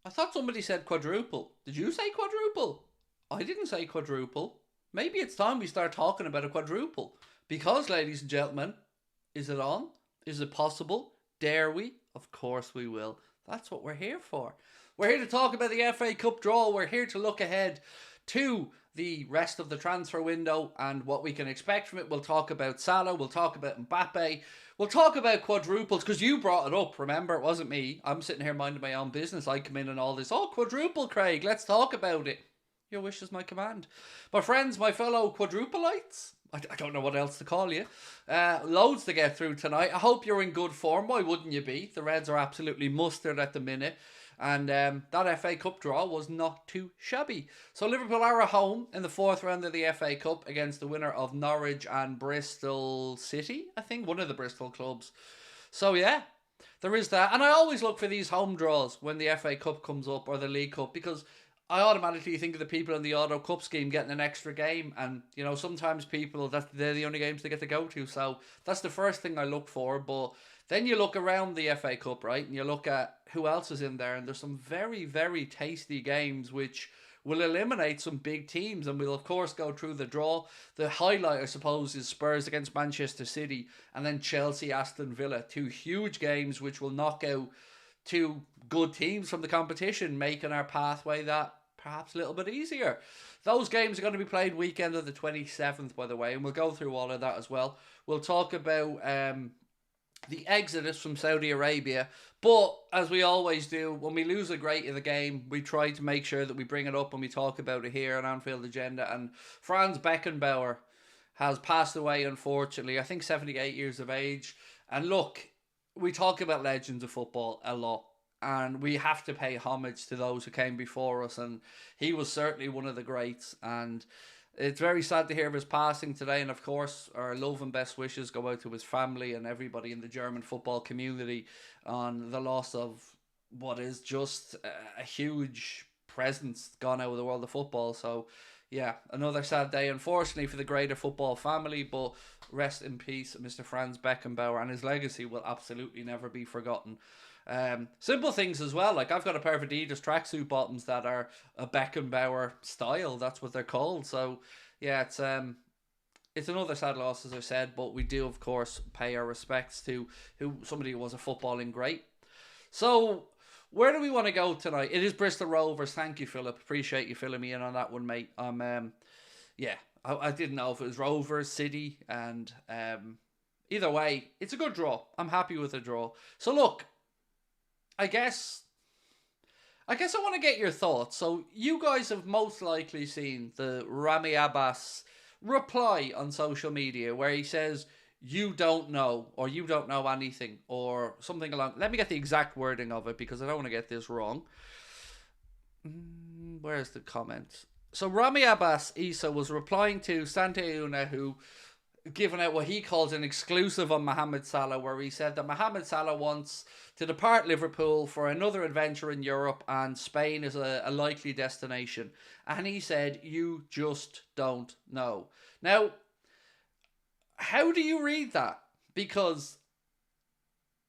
I thought somebody said quadruple. Did you say quadruple? I didn't say quadruple. Maybe it's time we start talking about a quadruple. Because, ladies and gentlemen, is it on? Is it possible? Dare we? Of course we will. That's what we're here for. We're here to talk about the FA Cup draw. We're here to look ahead to the rest of the transfer window and what we can expect from it. We'll talk about Salah. We'll talk about Mbappe. We'll talk about quadruples because you brought it up. Remember, it wasn't me. I'm sitting here minding my own business. I come in and all this. Oh, quadruple, Craig. Let's talk about it. Your wish is my command. My friends, my fellow quadruplites. I don't know what else to call you. Loads to get through tonight. I hope you're in good form. Why wouldn't you be? The Reds are absolutely mustard at the minute. And that FA Cup draw was not too shabby. So Liverpool are at home in the fourth round of the FA Cup against the winner of Norwich and Bristol City. I think one of the Bristol clubs. So yeah, there is that. And I always look for these home draws when the FA Cup comes up or the League Cup because I automatically think of the people in the Auto Cup scheme getting an extra game. And, you know, sometimes people, they're the only games they get to go to. So that's the first thing I look for. But then you look around the FA Cup, right? And you look at who else is in there. And there's some very, very tasty games which will eliminate some big teams. And we'll, of course, go through the draw. The highlight, I suppose, is Spurs against Manchester City. And then Chelsea, Aston Villa. Two huge games which will knock out two good teams from the competition, making our pathway that perhaps a little bit easier. Those games are going to be played weekend of the 27th, by the way, and we'll go through all of that as well. We'll talk about the exodus from Saudi Arabia, but as we always do, when we lose a great of the game, we try to make sure that we bring it up and we talk about it here on Anfield Agenda. And Franz Beckenbauer has passed away, unfortunately. I think 78 years of age. And look, we talk about legends of football a lot, and we have to pay homage to those who came before us, and he was certainly one of the greats. And it's very sad to hear of his passing today, and of course our love and best wishes go out to his family and everybody in the German football community on the loss of what is just a huge presence gone out of the world of football. So yeah, another sad day, unfortunately, for the greater football family, but rest in peace, Mr. Franz Beckenbauer, and his legacy will absolutely never be forgotten. Simple things as well, like I've got a pair of Adidas tracksuit bottoms that are a Beckenbauer style. That's what they're called. So yeah, it's another sad loss, as I said, but we do of course pay our respects to somebody who was a footballing great. So where do we want to go tonight? It is Bristol Rovers. Thank you, Philip. Appreciate you filling me in on that one, mate. Yeah, I didn't know if it was Rovers, City, and either way, it's a good draw. I'm happy with the draw. So look, I guess I want to get your thoughts. So you guys have most likely seen the Rami Abbas reply on social media where he says, you don't know, or you don't know anything, or something along. Let me get the exact wording of it because I don't want to get this wrong. Where's the comment? So Rami Abbas Issa was replying to Sante Una, who given out what he calls an exclusive on Mohamed Salah, where he said that Mohamed Salah wants to depart Liverpool for another adventure in Europe and Spain is a likely destination. And he said, you just don't know. Now, how do you read that? Because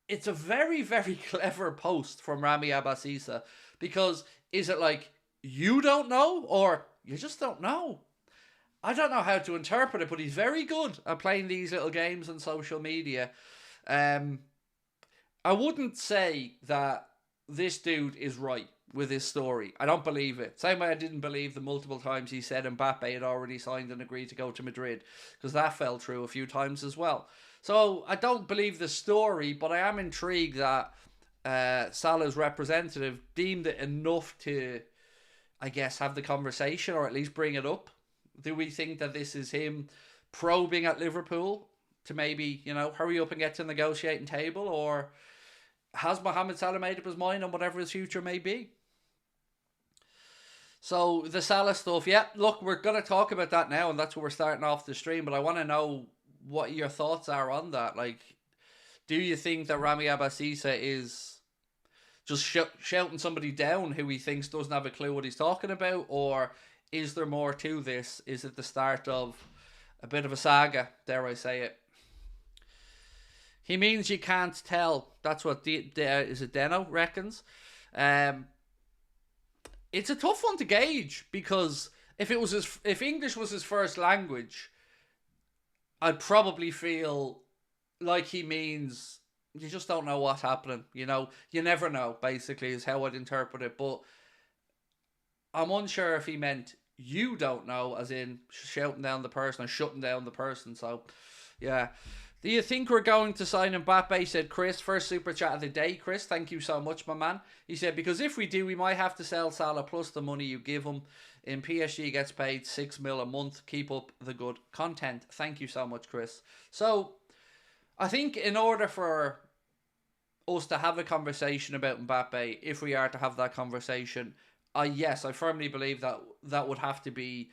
it's a very, very clever post from Rami Abbas Issa. Because is it like, you don't know, or you just don't know? I don't know how to interpret it, but he's very good at playing these little games on social media. I wouldn't say that this dude is right with his story. I don't believe it. Same way I didn't believe the multiple times he said Mbappe had already signed and agreed to go to Madrid, because that fell through a few times as well. So I don't believe the story, but I am intrigued that Salah's representative deemed it enough to, I guess, have the conversation or at least bring it up. Do we think that this is him probing at Liverpool to maybe, hurry up and get to the negotiating table? Or has Mohamed Salah made up his mind on whatever his future may be? So the Salah stuff, yeah, look, we're going to talk about that now, and that's what we're starting off the stream, but I want to know what your thoughts are on that. Like, do you think that Rami Abbas Issa is just shouting somebody down who he thinks doesn't have a clue what he's talking about? Or is there more to this? Is it the start of a bit of a saga, dare I say it? He means you can't tell. That's what is it Deno reckons. it's a tough one to gauge, because if English was his first language, I'd probably feel like he means you just don't know what's happening. You know, you never know, basically, is how I'd interpret it. But I'm unsure if he meant you don't know, as in shouting down the person or shutting down the person. So, yeah. Do you think we're going to sign Mbappe, said Chris. First super chat of the day, Chris. Thank you so much, my man. He said, because if we do, we might have to sell Salah plus the money you give him. In PSG gets paid 6 mil a month. Keep up the good content. Thank you so much, Chris. So, I think in order for us to have a conversation about Mbappe, if we are to have that conversation, yes, I firmly believe that that would have to be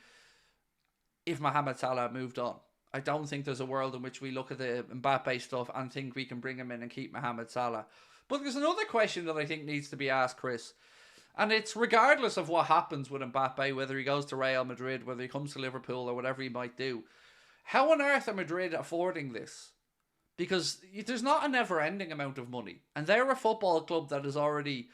if Mohamed Salah moved on. I don't think there's a world in which we look at the Mbappe stuff and think we can bring him in and keep Mohamed Salah. But there's another question that I think needs to be asked, Chris. And it's regardless of what happens with Mbappe, whether he goes to Real Madrid, whether he comes to Liverpool or whatever he might do. How on earth are Madrid affording this? Because there's not a never-ending amount of money. And they're a football club that has already,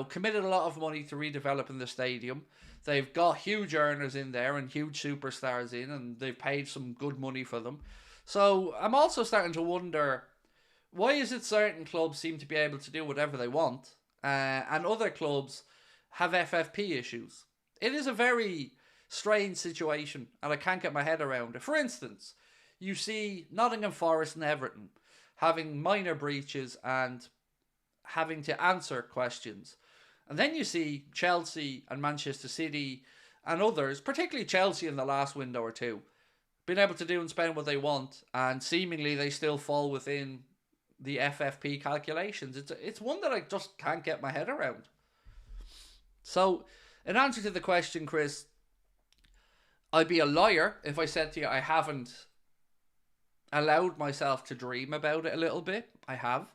committed a lot of money to redeveloping the stadium. They've got huge earners in there and huge superstars in, and they've paid some good money for them. So I'm also starting to wonder, why is it certain clubs seem to be able to do whatever they want, and other clubs have FFP issues? It is a very strange situation, and I can't get my head around it. For instance, you see Nottingham Forest and Everton having minor breaches and having to answer questions. And then you see Chelsea and Manchester City and others, particularly Chelsea in the last window or two, being able to do and spend what they want, and seemingly they still fall within the FFP calculations. It's one that I just can't get my head around. So, in answer to the question, Chris, I'd be a liar if I said to you I haven't allowed myself to dream about it a little bit. I have.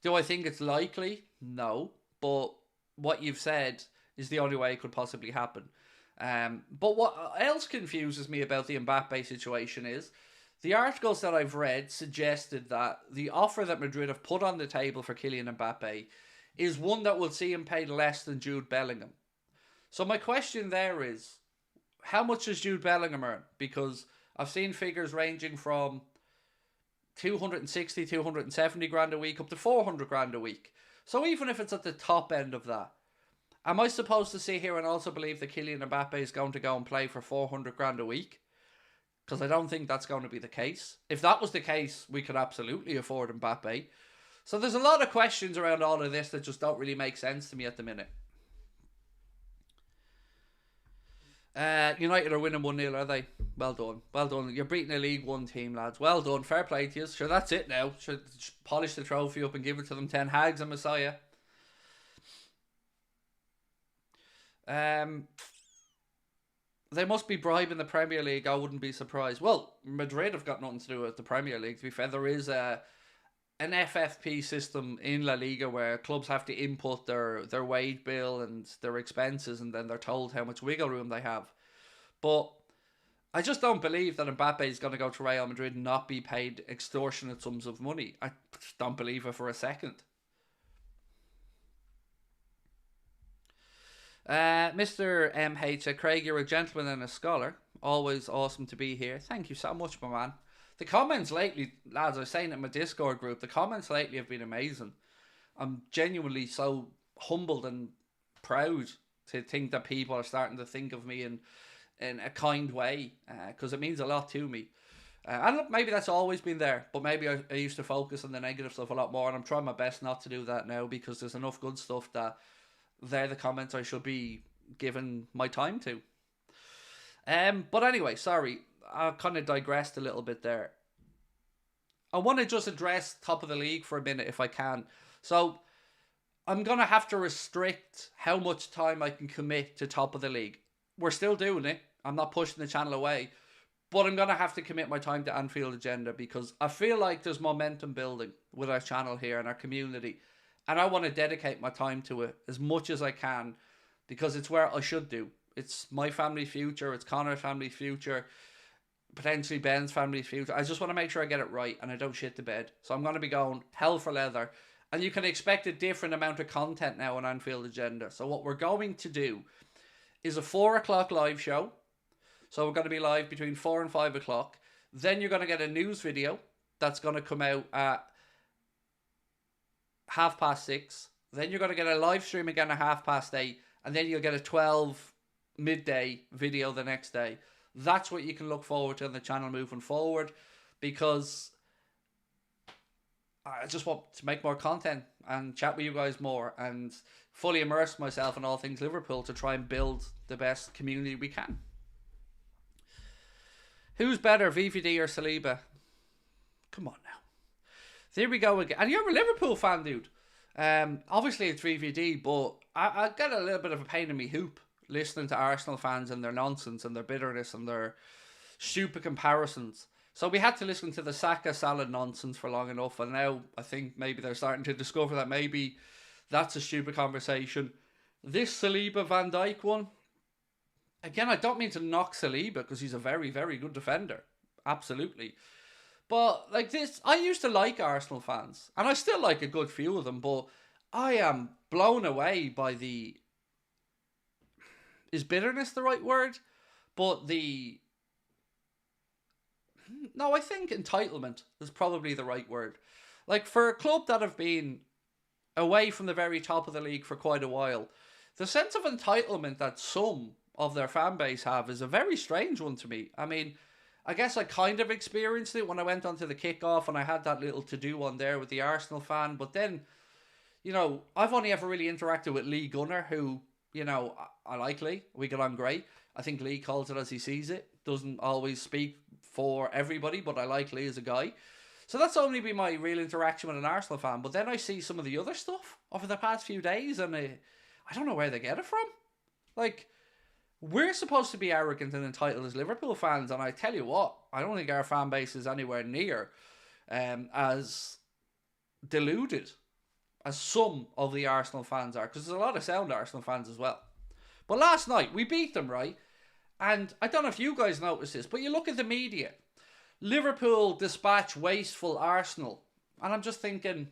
Do I think it's likely? No. But what you've said is the only way it could possibly happen. But what else confuses me about the Mbappe situation is the articles that I've read suggested that the offer that Madrid have put on the table for Kylian Mbappe is one that will see him paid less than Jude Bellingham. So my question there is, how much does Jude Bellingham earn? Because I've seen figures ranging from 260, 270 grand a week up to 400 grand a week. So even if it's at the top end of that, am I supposed to sit here and also believe that Kylian Mbappe is going to go and play for 400 grand a week? Because I don't think that's going to be the case. If that was the case, we could absolutely afford Mbappe. So there's a lot of questions around all of this that just don't really make sense to me at the minute. United are winning 1-0, are they? Well done. Well done. You're beating a League One team, lads. Well done. Fair play to you. Sure, that's it now. Should polish the trophy up and give it to them. Ten Hags and Messiah. They must be bribing the Premier League. I wouldn't be surprised. Well, Madrid have got nothing to do with the Premier League. To be fair, there is an FFP system in La Liga where clubs have to input their wage bill and their expenses, and then they're told how much wiggle room they have. But I just don't believe that Mbappe is going to go to Real Madrid and not be paid extortionate sums of money. I just don't believe it for a second. Mr. MH, Craig, you're a gentleman and a scholar. Always awesome to be here. Thank you so much, my man. The comments lately, lads, I was saying in my Discord group, the comments lately have been amazing. I'm genuinely so humbled and proud to think that people are starting to think of me in a kind way, because it means a lot to me. And maybe that's always been there, but maybe I used to focus on the negative stuff a lot more, and I'm trying my best not to do that now, because there's enough good stuff that they're the comments I should be giving my time to. But anyway, sorry, I kind of digressed a little bit there. I want to just address top of the league for a minute if I can. So I'm going to have to restrict how much time I can commit to top of the league. We're still doing it. I'm not pushing the channel away. But I'm going to have to commit my time to Anfield Agenda, because I feel like there's momentum building with our channel here and our community. And I want to dedicate my time to it as much as I can, because it's where I should do. It's my family's future. It's Connor's family's future. Potentially Ben's family's future. I just want to make sure I get it right and I don't shit the bed. So I'm going to be going hell for leather. And you can expect a different amount of content now on Anfield Agenda. So what we're going to do is a 4 o'clock live show. So we're going to be live between 4 and 5 o'clock. Then you're going to get a news video that's going to come out at 6:30. Then you're going to get a live stream again at 8:30. And then you'll get a 12 midday video the next day. That's what you can look forward to on the channel moving forward, because I just want to make more content and chat with you guys more and fully immerse myself in all things Liverpool to try and build the best community we can. Who's better, VVD or Saliba? Come on now. There we go again. And you're a Liverpool fan, dude. Obviously it's VVD, but I get a little bit of a pain in me hoop listening to Arsenal fans and their nonsense and their bitterness and their stupid comparisons. So we had to listen to the Saka Salah nonsense for long enough, and now I think maybe they're starting to discover that maybe that's a stupid conversation. This Saliba Van Dijk one, again, I don't mean to knock Saliba because he's a very, very good defender. Absolutely. But like this, I used to like Arsenal fans, and I still like a good few of them, but I am blown away by the... Is bitterness the right word? But the... No, I think entitlement is probably the right word. Like, for a club that have been away from the very top of the league for quite a while, the sense of entitlement that some of their fan base have is a very strange one to me. I mean, I guess I kind of experienced it when I went onto the kickoff and I had that little to-do on there with the Arsenal fan. But then, you know, I've only ever really interacted with Lee Gunner, who, you know, I like Lee. We get on great. I think Lee calls it as he sees it. Doesn't always speak for everybody, but I like Lee as a guy. So that's only been my real interaction with an Arsenal fan. But then I see some of the other stuff over the past few days, and I don't know where they get it from. Like, we're supposed to be arrogant and entitled as Liverpool fans, and I tell you what, I don't think our fan base is anywhere near as deluded as some of the Arsenal fans are, because there's a lot of sound Arsenal fans as well. But last night, we beat them, right? And I don't know if you guys noticed this, but you look at the media. Liverpool dispatch wasteful Arsenal. And I'm just thinking,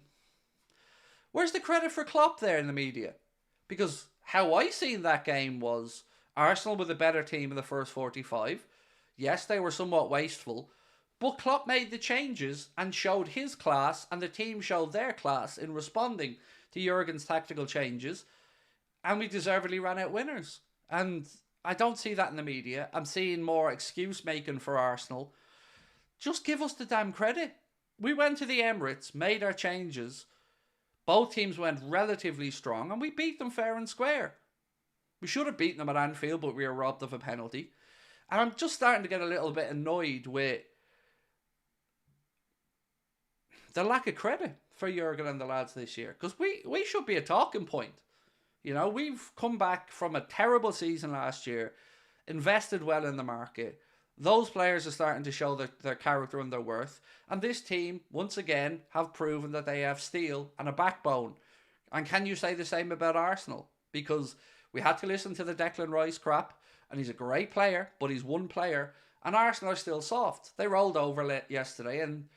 where's the credit for Klopp there in the media? Because how I seen that game was Arsenal were the better team in the first 45. Yes, they were somewhat wasteful, but Klopp made the changes and showed his class, and the team showed their class in responding to Jurgen's tactical changes, and we deservedly ran out winners. And I don't see that in the media. I'm seeing more excuse making for Arsenal. Just give us the damn credit. We went to the Emirates, made our changes. Both teams went relatively strong, and we beat them fair and square. We should have beaten them at Anfield, but we were robbed of a penalty. And I'm just starting to get a little bit annoyed with the lack of credit for Jurgen and the lads this year. Because we should be a talking point. You know, we've come back from a terrible season last year, invested well in the market. Those players are starting to show their character and their worth. And this team, once again, have proven that they have steel and a backbone. And can you say the same about Arsenal? Because we had to listen to the Declan Rice crap, and he's a great player, but he's one player. And Arsenal are still soft. They rolled over yesterday, and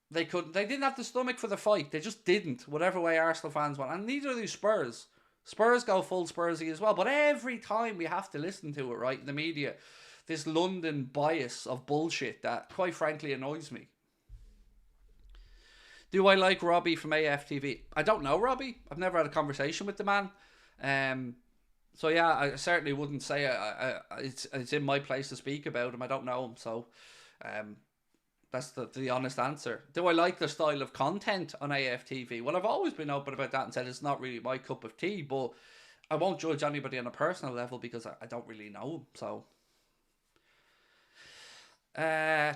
they didn't have the stomach for the fight. They just didn't, whatever way Arsenal fans want. And neither do Spurs. Spurs go full Spursy as well, but every time we have to listen to it, right, in the media, this London bias of bullshit that, quite frankly, annoys me. Do I like Robbie from AFTV? I don't know Robbie. I've never had a conversation with the man. So yeah, I certainly wouldn't say it's in my place to speak about him. I don't know him, so that's the honest answer. Do I like the style of content on AFTV? Well, I've always been open about that and said it's not really my cup of tea, but I won't judge anybody on a personal level because I don't really know him, so... I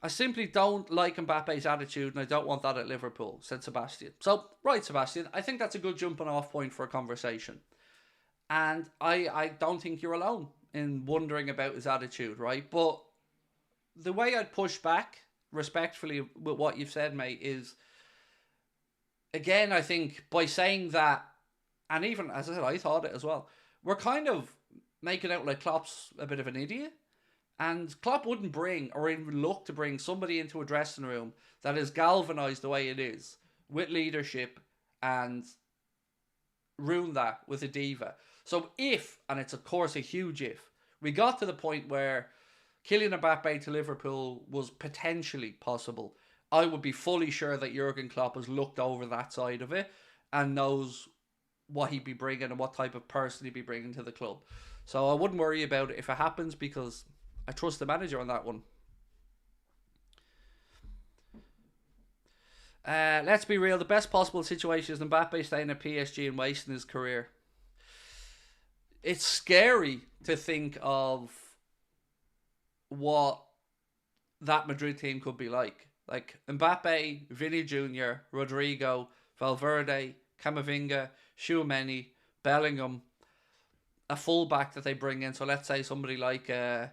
simply don't like Mbappe's attitude, and I don't want that at Liverpool, said Sebastian. So, right, Sebastian, I think that's a good jumping off point for a conversation. And I don't think you're alone in wondering about his attitude, right? But the way I'd push back respectfully with what you've said, mate, is, again, I think by saying that, and even, as I said, I thought it as well, we're kind of making out like Klopp's a bit of an idiot. And Klopp wouldn't bring, or even look to bring, somebody into a dressing room that is galvanised the way it is with leadership and ruin that with a diva. So if, and it's of course a huge if, we got to the point where Kylian Mbappe to Liverpool was potentially possible, I would be fully sure that Jurgen Klopp has looked over that side of it and knows what he'd be bringing and what type of person he'd be bringing to the club. So I wouldn't worry about it if it happens, because I trust the manager on that one. Let's be real. The best possible situation is Mbappe staying at PSG and wasting his career. It's scary to think of what that Madrid team could be like. Like Mbappe, Vinny Jr., Rodrigo, Valverde, Camavinga, Tchouaméni, Bellingham, a fullback that they bring in. So let's say somebody like, I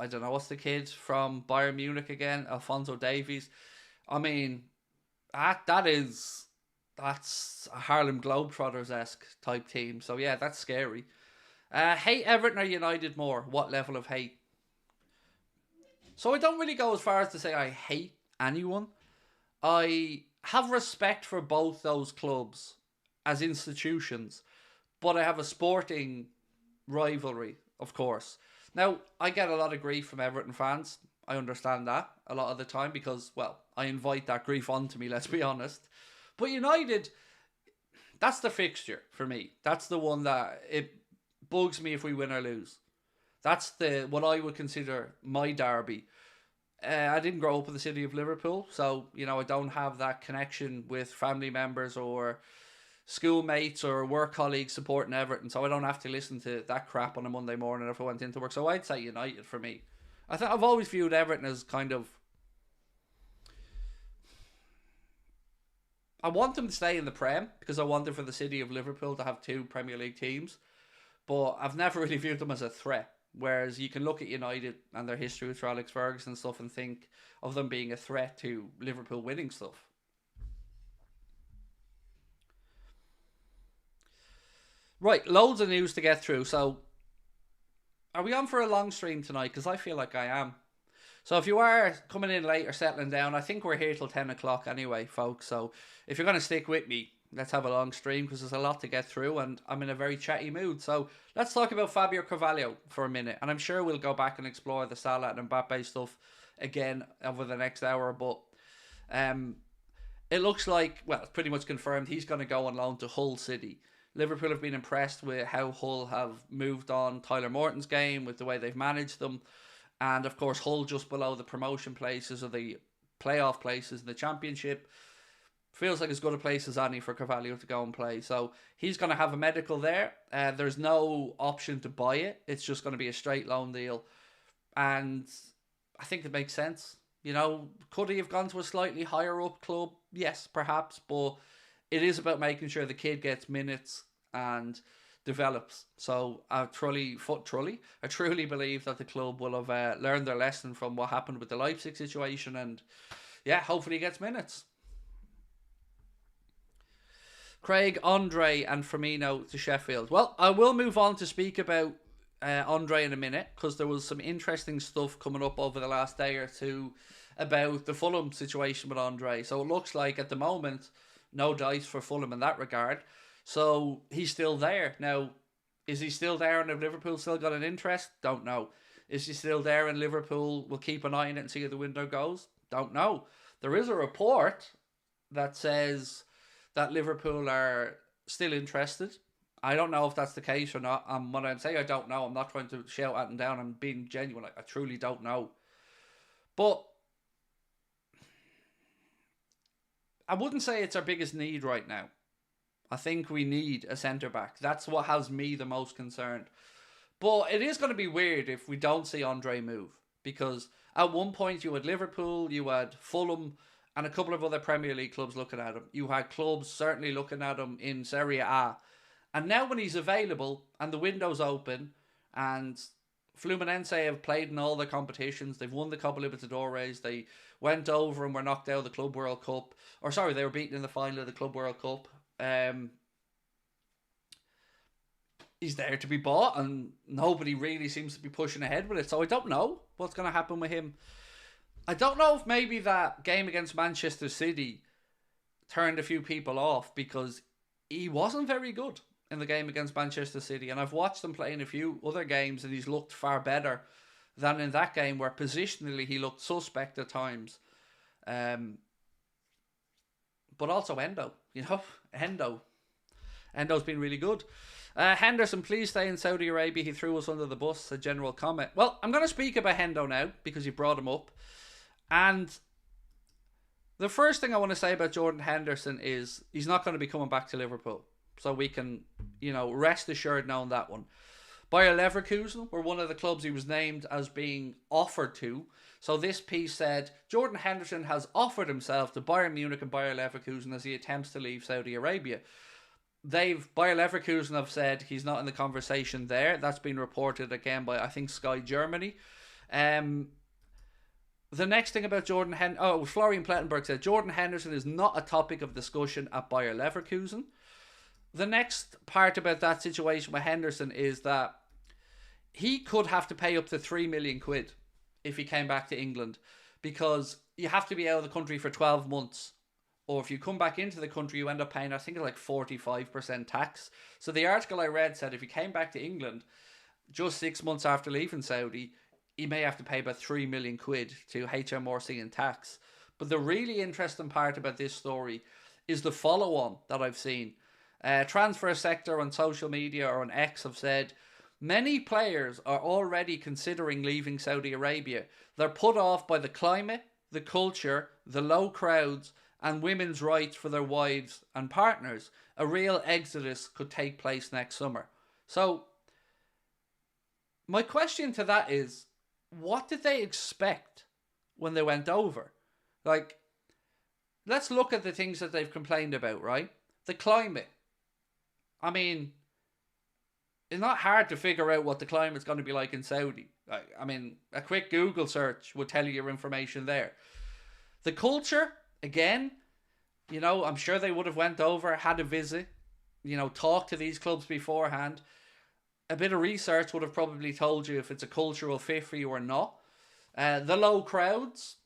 don't know, what's the kid from Bayern Munich again? Alphonso Davies. I mean, that's a Harlem Globetrotters-esque type team. So yeah, that's scary. Hate Everton or United more? What level of hate? So I don't really go as far as to say I hate anyone. I have respect for both those clubs as institutions, but I have a sporting rivalry, of course. Now, I get a lot of grief from Everton fans. I understand that a lot of the time because, well, I invite that grief onto me, let's be honest. But United, that's the fixture for me. That's the one that it bugs me if we win or lose. That's what I would consider my derby. I didn't grow up in the city of Liverpool, so, I don't have that connection with family members or schoolmates or work colleagues supporting Everton, so I don't have to listen to that crap on a Monday morning if I went into work. So I'd say United for me. I've always viewed Everton as kind of... I want them to stay in the Prem because I want them for the city of Liverpool to have 2 Premier League teams, but I've never really viewed them as a threat. Whereas you can look at United and their history with Sir Alex Ferguson and stuff and think of them being a threat to Liverpool winning stuff. Right, loads of news to get through. So, are we on for a long stream tonight? Because I feel like I am. So if you are coming in late or settling down, I think we're here till 10 o'clock anyway, folks. So if you're going to stick with me, let's have a long stream because there's a lot to get through and I'm in a very chatty mood. So let's talk about Fabio Carvalho for a minute. And I'm sure we'll go back and explore the Salah and Mbappe stuff again over the next hour. But it looks like, well, it's pretty much confirmed he's going to go on loan to Hull City. Liverpool have been impressed with how Hull have moved on Tyler Morton's game, with the way they've managed them. And of course, Hull just below the promotion places or the playoff places in the Championship. Feels like as good a place as any for Carvalho to go and play. So he's going to have a medical there. There's no option to buy it. It's just going to be a straight loan deal. And I think it makes sense. Could he have gone to a slightly higher up club? Yes, perhaps. But it is about making sure the kid gets minutes and develops. So I truly believe that the club will have learned their lesson from what happened with the Leipzig situation. And yeah, hopefully he gets minutes. Craig, Andre and Firmino to Sheffield. Well, I will move on to speak about Andre in a minute because there was some interesting stuff coming up over the last day or two about the Fulham situation with Andre. So it looks like at the moment, no dice for Fulham in that regard. So he's still there. Now, is he still there and have Liverpool still got an interest? Don't know. Is he still there and Liverpool will keep an eye on it and see how the window goes? Don't know. There is a report that says that Liverpool are still interested. I don't know if that's the case or not. When I say I don't know, I'm not trying to shout at and down. I'm being genuine. I truly don't know. But I wouldn't say it's our biggest need right now. I think we need a centre-back. That's what has me the most concerned. But it is going to be weird if we don't see Andre move. Because at one point you had Liverpool, you had Fulham, and a couple of other Premier League clubs looking at him. You had clubs certainly looking at him in Serie A. And now when he's available and the window's open and Fluminense have played in all their competitions, they've won the Copa Libertadores, they went over and were knocked out of the Club World Cup. Or sorry, they were beaten in the final of the Club World Cup. He's there to be bought and nobody really seems to be pushing ahead with it. So I don't know what's going to happen with him. I don't know if maybe that game against Manchester City turned a few people off because he wasn't very good in the game against Manchester City. And I've watched him play in a few other games and he's looked far better than in that game where positionally he looked suspect at times. But also Endo, Endo's been really good. Henderson, please stay in Saudi Arabia. He threw us under the bus. A general comment. Well, I'm going to speak about Hendo now because you brought him up. And the first thing I want to say about Jordan Henderson is he's not going to be coming back to Liverpool. So we can, rest assured now on that one. Bayer Leverkusen were one of the clubs he was named as being offered to. So this piece said, Jordan Henderson has offered himself to Bayern Munich and Bayer Leverkusen as he attempts to leave Saudi Arabia. Bayer Leverkusen have said he's not in the conversation there. That's been reported again by, I think, Sky Germany. The next thing about Jordan Henderson... Florian Plettenberg said, Jordan Henderson is not a topic of discussion at Bayer Leverkusen. The next part about that situation with Henderson is that he could have to pay up to 3 million quid if he came back to England, because you have to be out of the country for 12 months. Or if you come back into the country, you end up paying, I think, like 45% tax. So the article I read said if he came back to England just 6 months after leaving Saudi, he may have to pay about 3 million quid to HMRC in tax. But the really interesting part about this story is the follow-on that I've seen. Transfer sector on social media or on X have said, many players are already considering leaving Saudi Arabia. They're put off by the climate, the culture, the low crowds, and women's rights for their wives and partners. A real exodus could take place next summer. So, my question to that is, what did they expect when they went over? Like, let's look at the things that they've complained about, right? The climate. I mean, it's not hard to figure out what the climate's going to be like in Saudi. I mean, a quick Google search would tell you your information there. The culture, again, I'm sure they would have went over, had a visit, talked to these clubs beforehand. A bit of research would have probably told you if it's a cultural fit for you or not. The low crowds,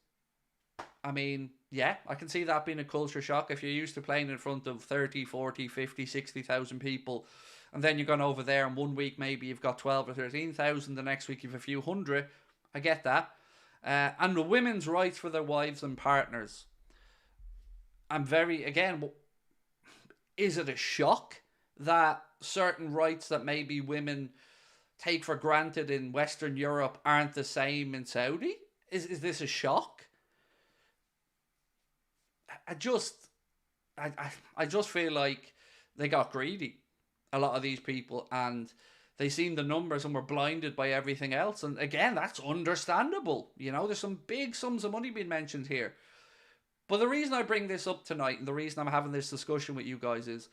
I mean, yeah, I can see that being a culture shock. If you're used to playing in front of 30, 40, 50, 60,000 people, and then you're going over there and 1 week maybe you've got 12 or 13,000, the next week you've a few hundred. I get that. And the women's rights for their wives and partners. Is it a shock that certain rights that maybe women take for granted in Western Europe aren't the same in Saudi? Is this a shock? I just feel like they got greedy, a lot of these people, and they seen the numbers and were blinded by everything else. And again, that's understandable. There's some big sums of money being mentioned here. But the reason I bring this up tonight and the reason I'm having this discussion with you guys is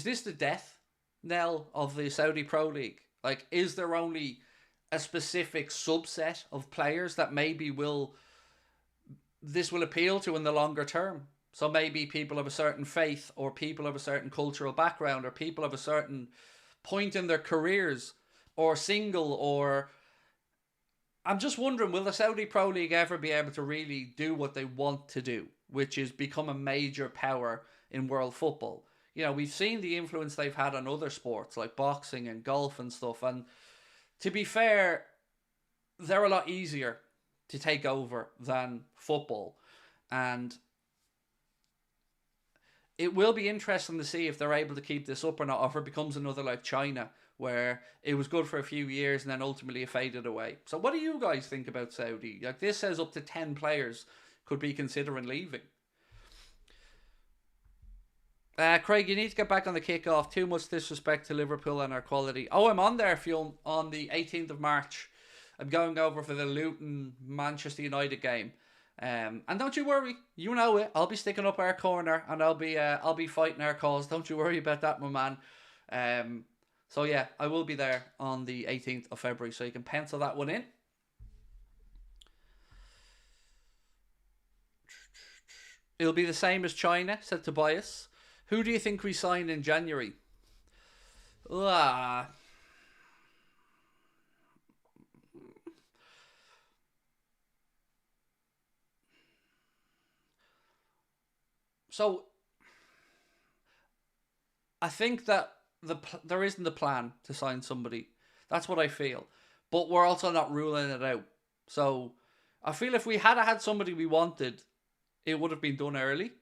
this the death knell of the Saudi Pro League? Like, is there only a specific subset of players that maybe this will appeal to in the longer term? So maybe people of a certain faith, or people of a certain cultural background, or people of a certain point in their careers, or single, or... I'm just wondering, will the Saudi Pro League ever be able to really do what they want to do, which is become a major power in world football? We've seen the influence they've had on other sports like boxing and golf and stuff. And to be fair, they're a lot easier to take over than football. And it will be interesting to see if they're able to keep this up or not, or if it becomes another like China, where it was good for a few years and then ultimately it faded away. So what do you guys think about Saudi? Like, this says up to 10 players could be considering leaving. Craig, you need to get back on the kickoff. Too much disrespect to Liverpool and our quality. Oh, I'm on there, Fionn, on the 18th of March. I'm going over for the Luton Manchester United game. And don't you worry, you know it. I'll be sticking up our corner and I'll be fighting our cause. Don't you worry about that, my man. So yeah, I will be there on the 18th of February, so you can pencil that one in. It'll be the same as China, said Tobias. Who do you think we signed in January? So I think that there isn't a plan to sign somebody. That's what I feel. But we're also not ruling it out. So I feel if we had somebody we wanted, it would have been done early.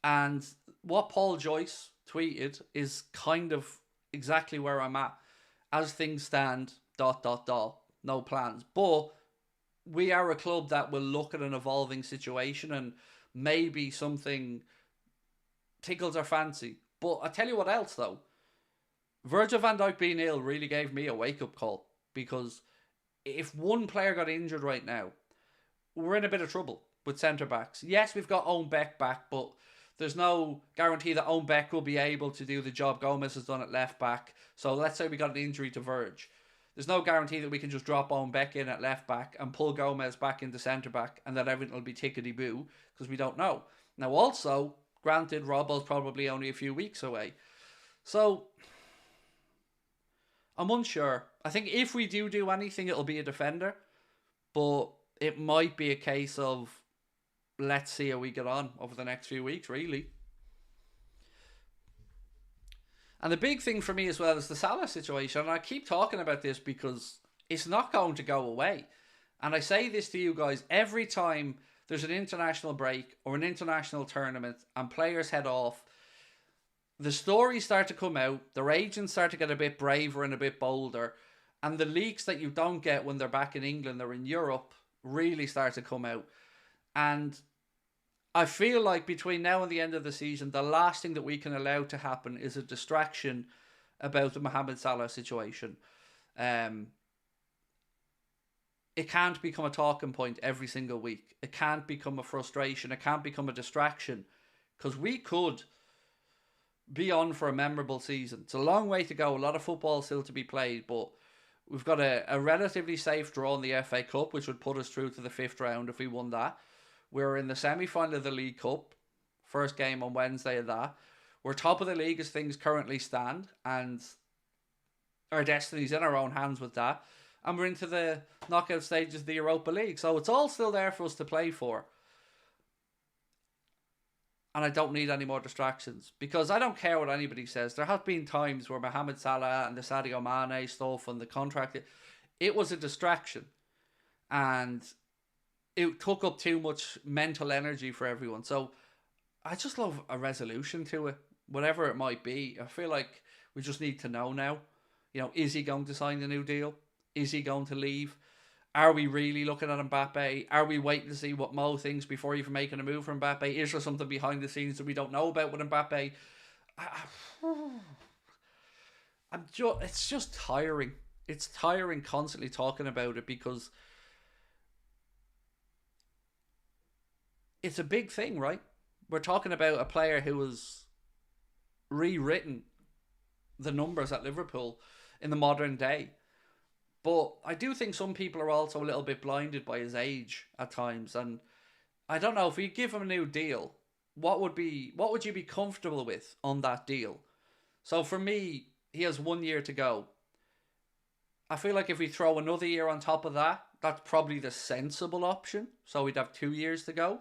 And what Paul Joyce tweeted is kind of exactly where I'm at. As things stand, ... no plans. But we are a club that will look at an evolving situation and maybe something tickles our fancy. But I tell you what else though. Virgil van Dijk being ill really gave me a wake-up call, because if one player got injured right now, we're in a bit of trouble with centre-backs. Yes, we've got Owen Beck back, but there's no guarantee that Owen Beck will be able to do the job Gomez has done at left-back. So let's say we got an injury to Virg. There's no guarantee that we can just drop Owen Beck in at left-back and pull Gomez back into centre-back and that everything will be tickety-boo, because we don't know. Now also, granted, Robbo's probably only a few weeks away. So I'm unsure. I think if we do anything, it'll be a defender. But it might be a case of let's see how we get on over the next few weeks, really. And the big thing for me as well is the Salah situation. And I keep talking about this because it's not going to go away. And I say this to you guys every time there's an international break or an international tournament and players head off. The stories start to come out. Their agents start to get a bit braver and a bit bolder. And the leaks that you don't get when they're back in England or in Europe really start to come out. And I feel like between now and the end of the season, the last thing that we can allow to happen is a distraction about the Mohamed Salah situation. It can't become a talking point every single week. It can't become a frustration. It can't become a distraction, because we could be on for a memorable season. It's a long way to go. A lot of football still to be played, but we've got a relatively safe draw in the FA Cup, which would put us through to the 5th round if we won that. We're in the semi-final of the League Cup. First game on Wednesday of that. We're top of the league as things currently stand, and our destiny's in our own hands with that. And we're into the knockout stages of the Europa League. So it's all still there for us to play for. And I don't need any more distractions, because I don't care what anybody says. There have been times where Mohamed Salah and the Sadio Mane stuff and the contract, it was a distraction. And it took up too much mental energy for everyone. So I just love a resolution to it, whatever it might be. I feel like we just need to know now. Is he going to sign a new deal? Is he going to leave? Are we really looking at Mbappe? Are we waiting to see what Mo thinks before even making a move for Mbappe? Is there something behind the scenes that we don't know about with Mbappe? It's just tiring. It's tiring constantly talking about it, because it's a big thing, right? We're talking about a player who has rewritten the numbers at Liverpool in the modern day. But I do think some people are also a little bit blinded by his age at times. And I don't know, if we give him a new deal, what would you be comfortable with on that deal? So for me, he has 1 year to go. I feel like if we throw another year on top of that, that's probably the sensible option. So we'd have 2 years to go.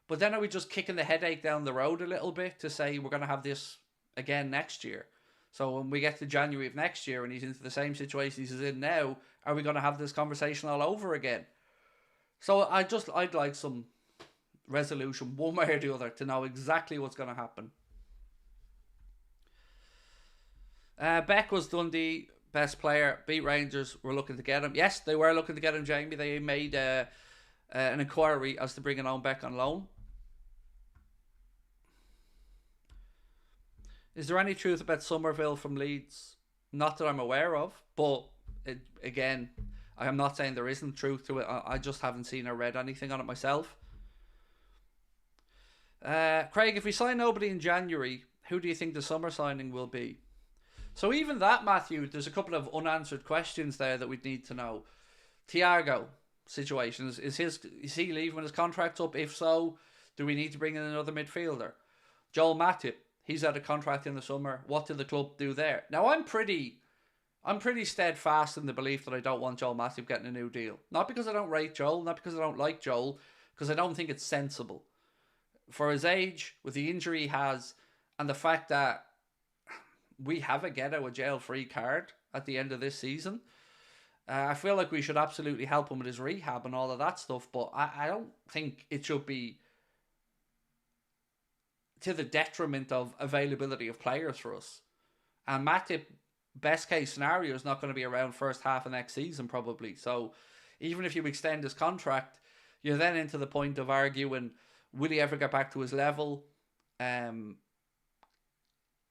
But then are we just kicking the headache down the road a little bit to say we're going to have this again next year? So when we get to January of next year and he's into the same situation he's in now, are we going to have this conversation all over again? So I'd like some resolution, one way or the other, to know exactly what's going to happen. Beck was Dundee best player. Beat Rangers were looking to get him. Yes, they were looking to get him, Jamie. They made an inquiry as to bringing on Beck on loan. Is there any truth about Somerville from Leeds? Not that I'm aware of, but again, I am not saying there isn't truth to it. I just haven't seen or read anything on it myself. Craig, if we sign nobody in January, who do you think the summer signing will be? So even that, Matthew, there's a couple of unanswered questions there that we'd need to know. Thiago situation, is he leaving when his contract's up? If so, do we need to bring in another midfielder? Joel Matip, he's out of contract in the summer. What did the club do there? Now, I'm pretty steadfast in the belief that I don't want Joel Matip getting a new deal. Not because I don't rate Joel, not because I don't like Joel, because I don't think it's sensible. For his age, with the injury he has, and the fact that we have a get out of jail free card at the end of this season, I feel like we should absolutely help him with his rehab and all of that stuff. But I don't think it should be to the detriment of availability of players for us. And Matip, best case scenario, is not going to be around first half of next season probably. So even if you extend his contract, you're then into the point of arguing, will he ever get back to his level?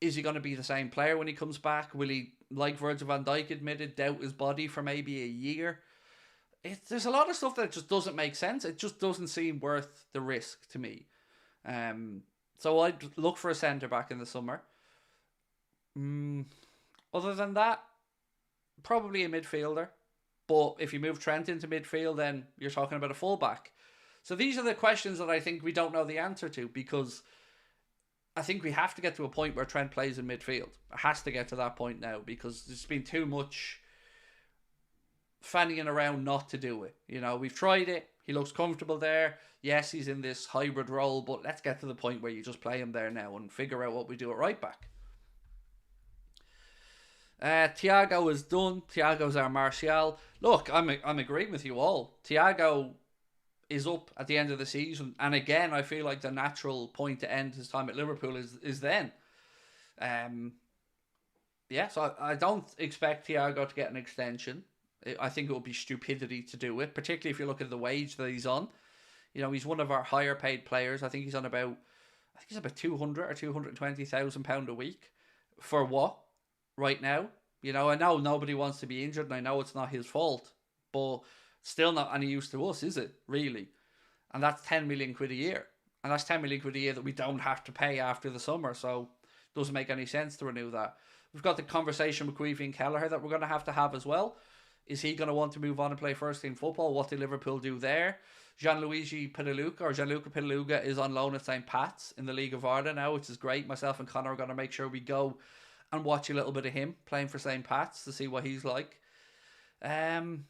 Is he going to be the same player when he comes back? Will he, like Virgil van Dijk admitted, doubt his body for maybe a year? There's a lot of stuff that just doesn't make sense. It just doesn't seem worth the risk to me. So I'd look for a centre-back in the summer. Other than that, probably a midfielder. But if you move Trent into midfield, then you're talking about a full-back. So these are the questions that I think we don't know the answer to, because I think we have to get to a point where Trent plays in midfield. It has to get to that point now, because there's been too much fannying around not to do it. You know, we've tried it. He looks comfortable there. Yes, he's in this hybrid role, but let's get to the point where you just play him there now and figure out what we do at right back. Thiago is done. Thiago's our Martial. Look, I'm agreeing with you all. Thiago is up at the end of the season, and again, I feel like the natural point to end his time at Liverpool is then. So I don't expect Thiago to get an extension. I think it would be stupidity to do it, particularly if you look at the wage that he's on. You know, he's one of our higher paid players. I think he's on about 200 or £220,000 a week. For what? Right now, you know, I know nobody wants to be injured, and I know it's not his fault, but still not any use to us, is it, really? And that's 10 million quid a year, and that's 10 million quid a year that we don't have to pay after the summer, so it doesn't make any sense to renew that. We've got the conversation with Queevy and Kelleher that we're going to have as well. Is he going to want to move on and play first team football? What did Liverpool do there? Gianluca Pitaluga is on loan at St. Pat's in the League of Ireland now, which is great. Myself and Connor are going to make sure we go and watch a little bit of him playing for St. Pat's to see what he's like. And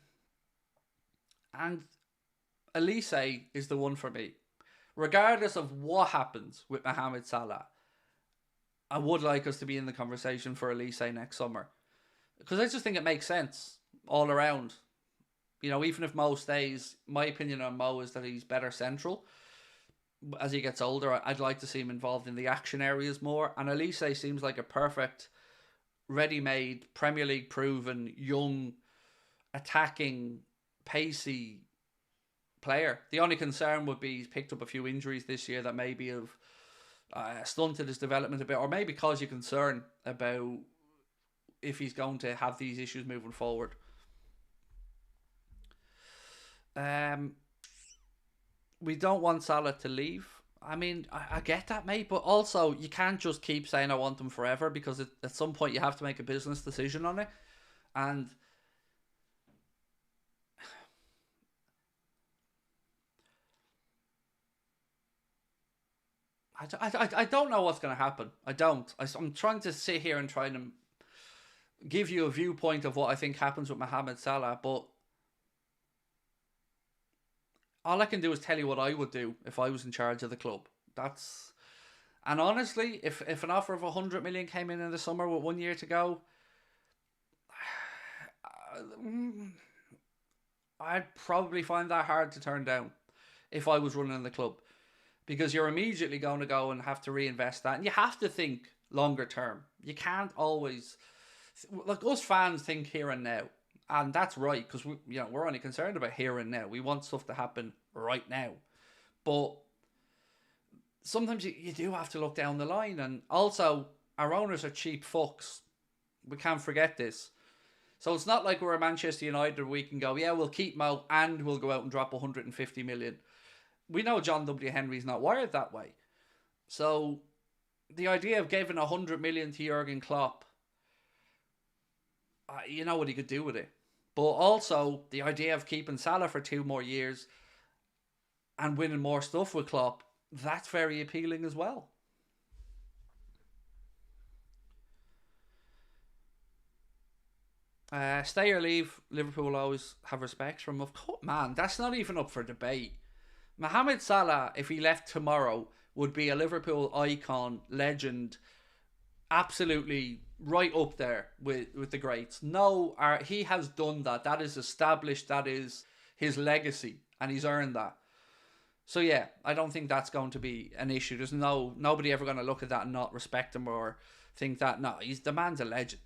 Elise is the one for me. Regardless of what happens with Mohamed Salah, I would like us to be in the conversation for Elise next summer. Because I just think it makes sense all around. You know, even if Mo stays, my opinion on Mo is that he's better central. As he gets older, I'd like to see him involved in the action areas more. And Elise seems like a perfect, ready-made, Premier League proven, young, attacking, pacey player. The only concern would be he's picked up a few injuries this year that maybe have stunted his development a bit, or maybe cause you concern about if he's going to have these issues moving forward. We don't want Salah to leave. I mean, I get that, mate, but also you can't just keep saying I want him forever, because at some point you have to make a business decision on it. And I don't know what's going to happen. I'm trying to sit here and try and give you a viewpoint of what I think happens with Mohamed Salah, but all I can do is tell you what I would do if I was in charge of the club. And honestly, if an offer of 100 million came in the summer with 1 year to go, I'd probably find that hard to turn down if I was running the club, because you're immediately going to go and have to reinvest that, and you have to think longer term. You can't always, like, us fans think here and now. And that's right, because we're only concerned about here and now. We want stuff to happen right now. But sometimes you do have to look down the line. And also, our owners are cheap fucks. We can't forget this. So it's not like we're a Manchester United where we can go, yeah, we'll keep Mo and we'll go out and drop 150 million. We know John W. Henry's not wired that way. So the idea of giving 100 million to Jurgen Klopp, you know what he could do with it. But also, the idea of keeping Salah for 2 more years and winning more stuff with Klopp, that's very appealing as well. Stay or leave, Liverpool will always have respect from. Of course, man, that's not even up for debate. Mohamed Salah, if he left tomorrow, would be a Liverpool icon, legend, absolutely right up there with the greats. No, he has done that. That is established. That is his legacy, and he's earned that. So yeah, I don't think that's going to be an issue. There's nobody ever going to look at that and not respect him or think that. No, the man's a legend.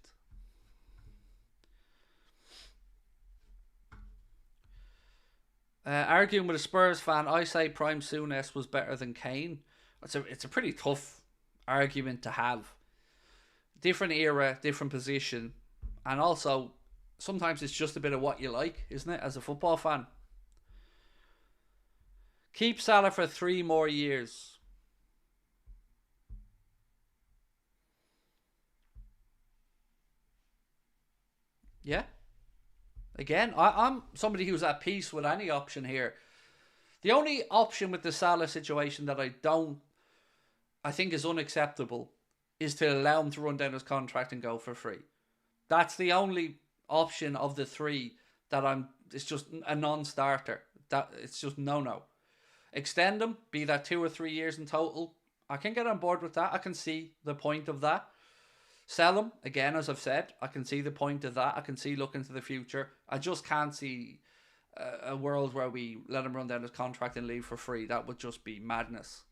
Arguing with a Spurs fan, I say Prime Souness was better than Kane. It's a pretty tough argument to have. Different era, different position, and also sometimes it's just a bit of what you like, isn't it, as a football fan? Keep Salah for 3 more years. Yeah. Again, I'm somebody who's at peace with any option here. The only option with the Salah situation that I think is unacceptable is to allow him to run down his contract and go for free. That's the only option of the 3 that it's just a non-starter. That it's just no. Extend him, be that 2 or 3 years in total. I can get on board with that. I can see the point of that. Sell him, again, as I've said. I can see the point of that. I can see looking to the future. I just can't see a world where we let him run down his contract and leave for free. That would just be madness.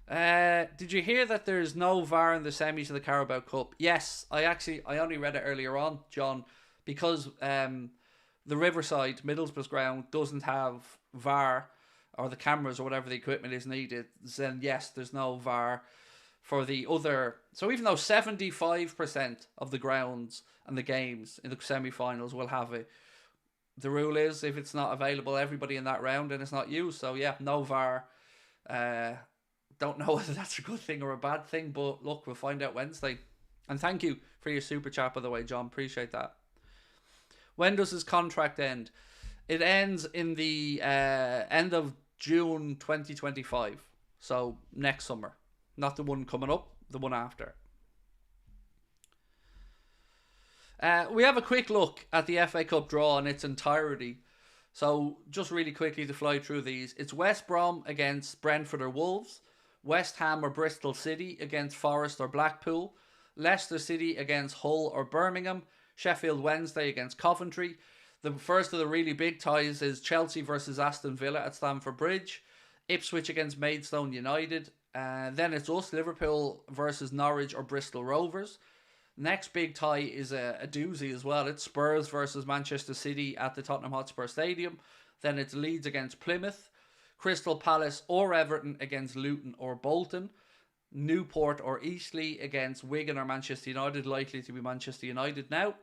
Did you hear that there's no VAR in the semis of the Carabao Cup? Yes, I only read it earlier on, John, because the Riverside, Middlesbrough's ground, doesn't have VAR or the cameras or whatever the equipment is needed. Then yes, there's no VAR for the other. So even though 75% of the grounds and the games in the semi-finals will have it, the rule is if it's not available everybody in that round, then it's not used. So yeah, no VAR. Don't know whether that's a good thing or a bad thing, but look, we'll find out Wednesday. And thank you for your super chat, by the way, John. Appreciate that. When does his contract end? It ends in the end of June 2025. So next summer. Not the one coming up, the one after. We have a quick look at the FA Cup draw in its entirety. So just really quickly to fly through these. It's West Brom against Brentford or Wolves. West Ham or Bristol City against Forest or Blackpool. Leicester City against Hull or Birmingham. Sheffield Wednesday against Coventry. The first of the really big ties is Chelsea versus Aston Villa at Stamford Bridge. Ipswich against Maidstone United. Then it's us, Liverpool versus Norwich or Bristol Rovers. Next big tie is a doozy as well. It's Spurs versus Manchester City at the Tottenham Hotspur Stadium. Then it's Leeds against Plymouth. Crystal Palace or Everton against Luton or Bolton. Newport or Eastleigh against Wigan or Manchester United, likely to be Manchester United now.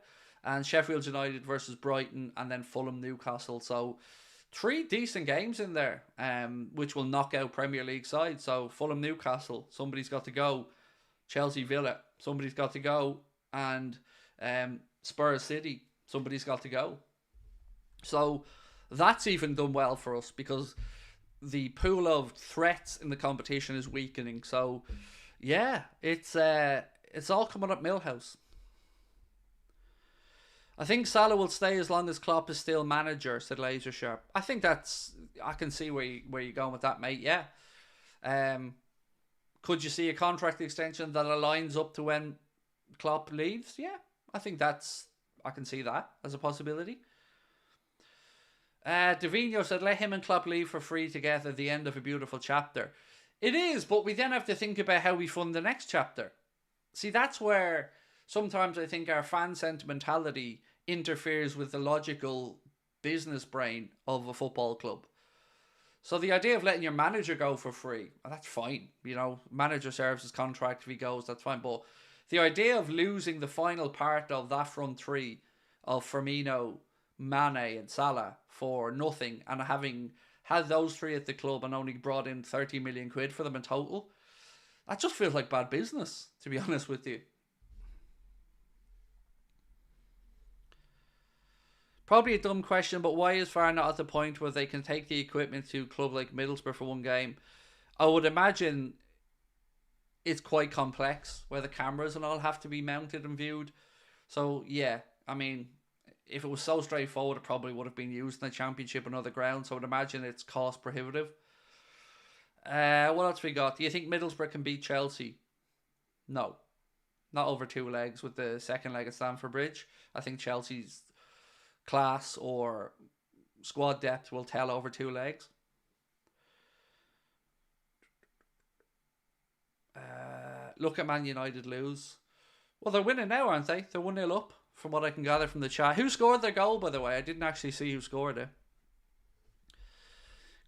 And Sheffield United versus Brighton, and then Fulham Newcastle. So 3 decent games in there, which will knock out Premier League sides. So Fulham Newcastle, somebody's got to go. Chelsea Villa, somebody's got to go. And Spurs City, somebody's got to go. So that's even done well for us, because the pool of threats in the competition is weakening. So yeah, it's all coming up Millhouse. I think Salah will stay as long as Klopp is still manager, said Laser Sharp. I think I can see where you're going with that, mate. Yeah. Could you see a contract extension that aligns up to when Klopp leaves? Yeah, I think I can see that as a possibility. Davino said, let him and Klopp leave for free together, the end of a beautiful chapter. It is, but we then have to think about how we fund the next chapter. See, that's where sometimes I think our fan sentimentality interferes with the logical business brain of a football club. So the idea of letting your manager go for free, well, that's fine. You know, manager serves his contract. If he goes, that's fine. But the idea of losing the final part of that front 3 of Firmino, Mane and Salah for nothing, and having had those 3 at the club and only brought in 30 million quid for them in total, that just feels like bad business, to be honest with you. Probably a dumb question, but why is VAR not at the point where they can take the equipment to a club like Middlesbrough for one game? I would imagine it's quite complex, where the cameras and all have to be mounted and viewed. So yeah, I mean, if it was so straightforward, it probably would have been used in the Championship and other grounds. So I would imagine it's cost prohibitive. What else we got? Do you think Middlesbrough can beat Chelsea? No. Not over two legs with the second leg at Stamford Bridge. I think Chelsea's class or squad depth will tell over two legs. Look at Man United lose. Well, they're winning now, aren't they? They're 1-0 up, from what I can gather from the chat. Who scored their goal, by the way? I didn't actually see who scored it.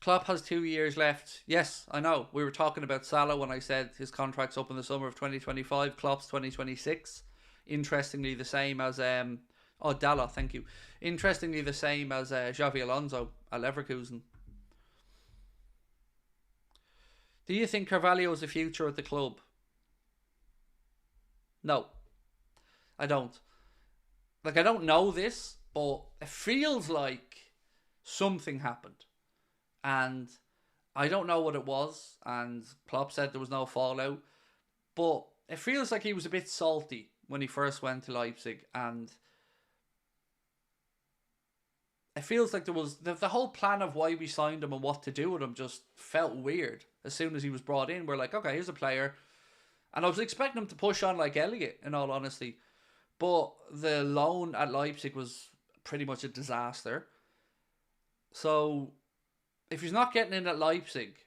Klopp has 2 years left. Yes, I know. We were talking about Salah when I said his contract's up in the summer of 2025. Klopp's 2026. Interestingly, the same as Dalla, thank you. Interestingly, the same as Xavi Alonso at Leverkusen. Do you think Carvalho is the future of the club? No, I don't. Like, I don't know this, but it feels like something happened. And I don't know what it was. And Klopp said there was no fallout. But it feels like he was a bit salty when he first went to Leipzig. And it feels like there was the whole plan of why we signed him and what to do with him just felt weird. As soon as he was brought in, we're like, okay, here's a player. And I was expecting him to push on like Elliott, in all honesty. But the loan at Leipzig was pretty much a disaster. So if he's not getting in at Leipzig,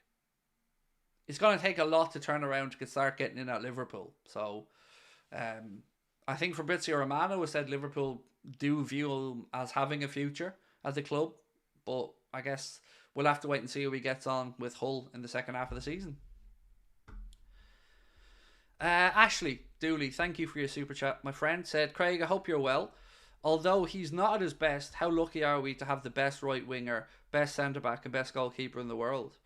it's going to take a lot to turn around to start getting in at Liverpool. So I think Fabrizio Romano has said Liverpool do view him as having a future at the club. But I guess we'll have to wait and see how he gets on with Hull in the second half of the season. Ashley Dooley, thank you for your super chat. My friend said, Craig, I hope you're well. Although he's not at his best, how lucky are we to have the best right winger, best centre back, and best goalkeeper in the world?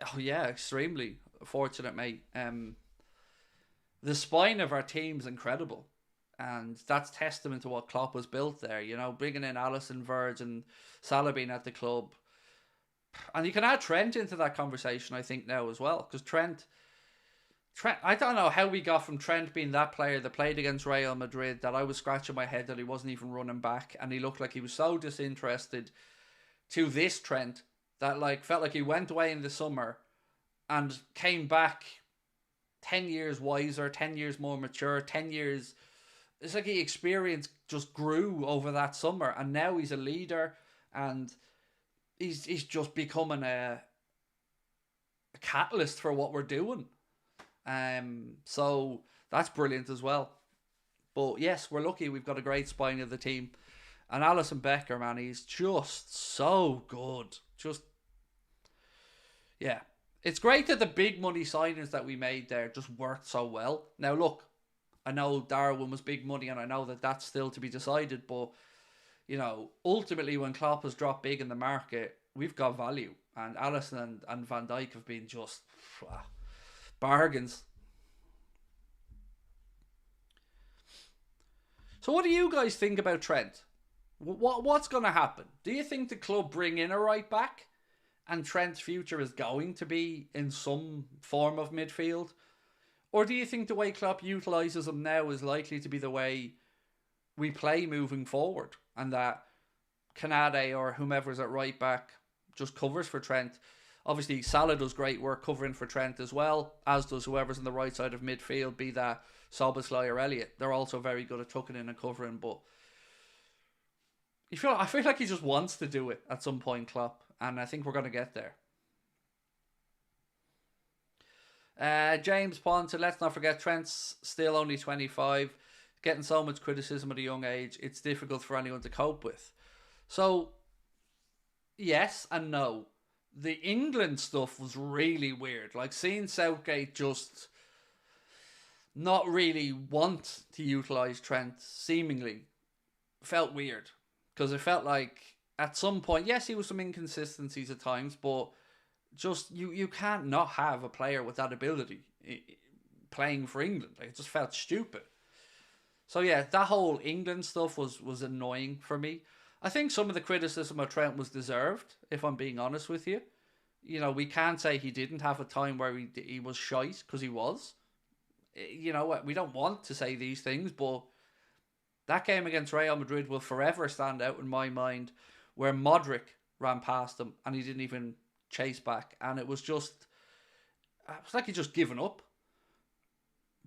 Oh yeah, extremely fortunate, mate. The spine of our team's incredible, and that's testament to what Klopp has built there. You know, bringing in Alisson, Verge, and Salah being at the club, and you can add Trent into that conversation, I think, now as well, because Trent, I don't know how we got from Trent being that player that played against Real Madrid that I was scratching my head that he wasn't even running back and he looked like he was so disinterested, to this Trent that like felt like he went away in the summer and came back 10 years wiser, 10 years more mature, 10 years. It's like his experience just grew over that summer, and now he's a leader and he's just becoming a catalyst for what we're doing. So that's brilliant as well. But yes, we're lucky we've got a great spine of the team. And Alisson Becker, man, he's just so good. Just, yeah. It's great that the big money signings that we made there just worked so well. Now look, I know Darwin was big money and I know that that's still to be decided. But, you know, ultimately when Klopp has dropped big in the market, we've got value. And Alisson and Van Dijk have been just bargains. So what do you guys think about Trent? What's going to happen? Do you think the club bring in a right back and Trent's future is going to be in some form of midfield? Or do you think the way Klopp utilises him now is likely to be the way we play moving forward, and that Canade or whomever's at right back just covers for Trent? Obviously, Salah does great work covering for Trent as well, as does whoever's on the right side of midfield, be that Szoboszlai or Elliott. They're also very good at tucking in and covering, but I feel like he just wants to do it at some point, Klopp, and I think we're going to get there. James Pond said, let's not forget Trent's still only 25, getting so much criticism at a young age, it's difficult for anyone to cope with. So, yes and no. The England stuff was really weird. Like, seeing Southgate just not really want to utilise Trent, seemingly, felt weird. Because it felt like, at some point, yes, he was some inconsistencies at times, but just, you can't not have a player with that ability playing for England. Like, it just felt stupid. So yeah, that whole England stuff was annoying for me. I think some of the criticism of Trent was deserved, if I'm being honest with you. You know, we can't say he didn't have a time where he was shite, because he was. You know, we don't want to say these things, but that game against Real Madrid will forever stand out in my mind, where Modric ran past him and he didn't even chase back. And it was just, it's like he's just given up.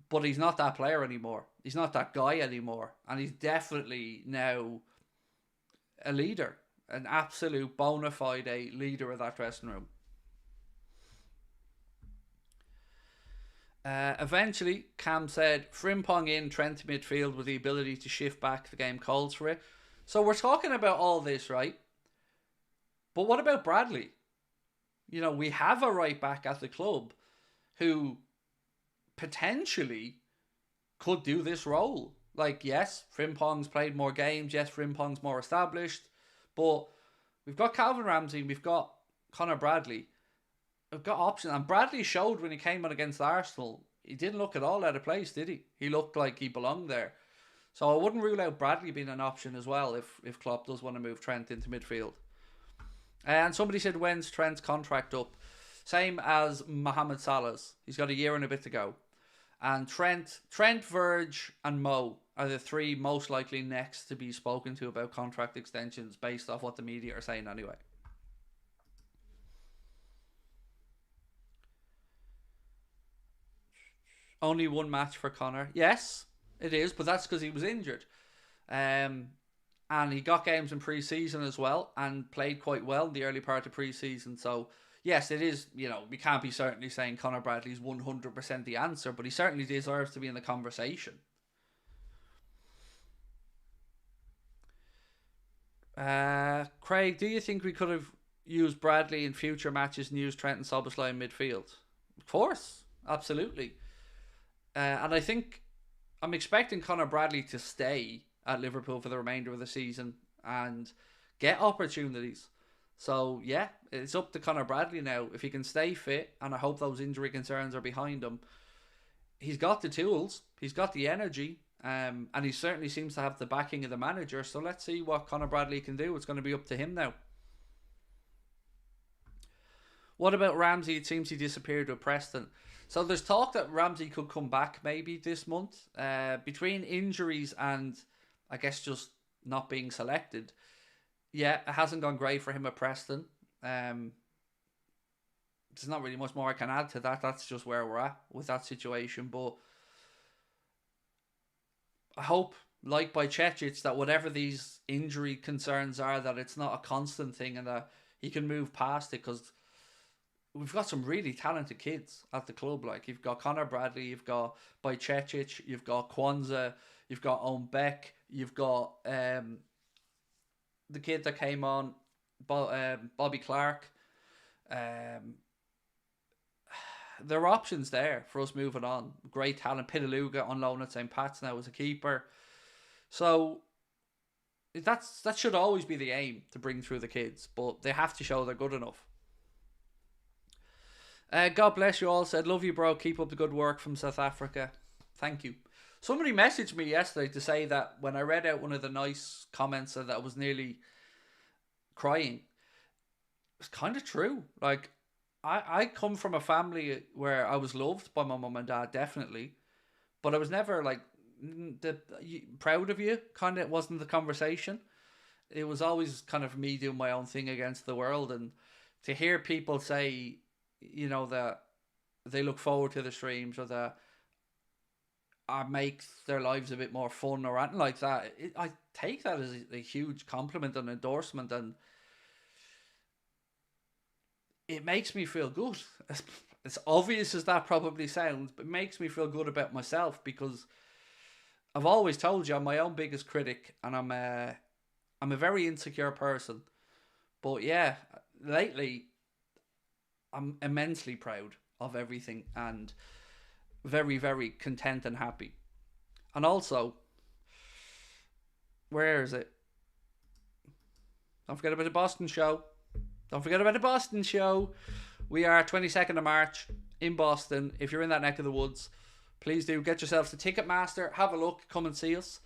But he's not that player anymore. He's not that guy anymore. And he's definitely now a leader. An absolute bona fide leader of that dressing room. Eventually, Cam said, Frimpong in, Trent to midfield with the ability to shift back. The game calls for it. So we're talking about all this, right? But what about Bradley? You know, we have a right back at the club who potentially could do this role. Like, yes, Frimpong's played more games. Yes, Frimpong's more established. But we've got Calvin Ramsey. We've got Connor Bradley. We've got options. And Bradley showed when he came on against Arsenal, he didn't look at all out of place, did he? He looked like he belonged there. So I wouldn't rule out Bradley being an option as well if Klopp does want to move Trent into midfield. And somebody said, when's Trent's contract up? Same as Mohamed Salah's. He's got a year and a bit to go. And Trent, Verge and Mo are the three most likely next to be spoken to about contract extensions based off what the media are saying anyway. Only one match for Connor. Yes, it is, but that's because he was injured. And he got games in pre-season as well and played quite well in the early part of pre-season. So, yes, it is, you know, we can't be certainly saying Connor Bradley's 100% the answer, but he certainly deserves to be in the conversation. Craig, do you think we could have used Bradley in future matches and used Trent and Szoboszlai in midfield? Of course, absolutely. And I think I'm expecting Connor Bradley to stay at Liverpool for the remainder of the season and get opportunities. So, yeah, it's up to Connor Bradley now. If he can stay fit, and I hope those injury concerns are behind him, he's got the tools, he's got the energy, and he certainly seems to have the backing of the manager. So let's see what Connor Bradley can do. It's going to be up to him now. What about Ramsey? It seems he disappeared with Preston. So there's talk that Ramsey could come back maybe this month. Between injuries and I guess just not being selected. Yeah, it hasn't gone great for him at Preston. There's not really much more I can add to that. That's just where we're at with that situation. But I hope, like by Chetchich, that whatever these injury concerns are, that it's not a constant thing and that he can move past it, because we've got some really talented kids at the club. Like, you've got Connor Bradley, you've got Bajcetic, you've got Kwanzaa, you've got Owen Beck, you've got the kid that came on, Bobby Clark. There are options there for us moving on. Great talent. Pitaluga on loan at St. Pat's now as a keeper. So that should always be the aim, to bring through the kids, but they have to show they're good enough. God bless you all. Said, love you, bro. Keep up the good work from South Africa. Thank you. Somebody messaged me yesterday to say that when I read out one of the nice comments that I was nearly crying. It's kind of true. Like, I come from a family where I was loved by my mum and dad, definitely. But I was never, like, proud of you. Kind of wasn't the conversation. It was always kind of me doing my own thing against the world. And to hear people say, you know, that they look forward to the streams, or that I make their lives a bit more fun or anything like that, I take that as a huge compliment and endorsement, and it makes me feel good. As obvious as that probably sounds, but it makes me feel good about myself, because I've always told you I'm my own biggest critic, and I'm a very insecure person. But yeah, lately I'm immensely proud of everything and very, very content and happy. And also, where is it? Don't forget about the Boston show. Don't forget about the Boston show. We are 22nd of March in Boston. If you're in that neck of the woods, please do get yourselves to Ticketmaster. Have a look. Come and see us.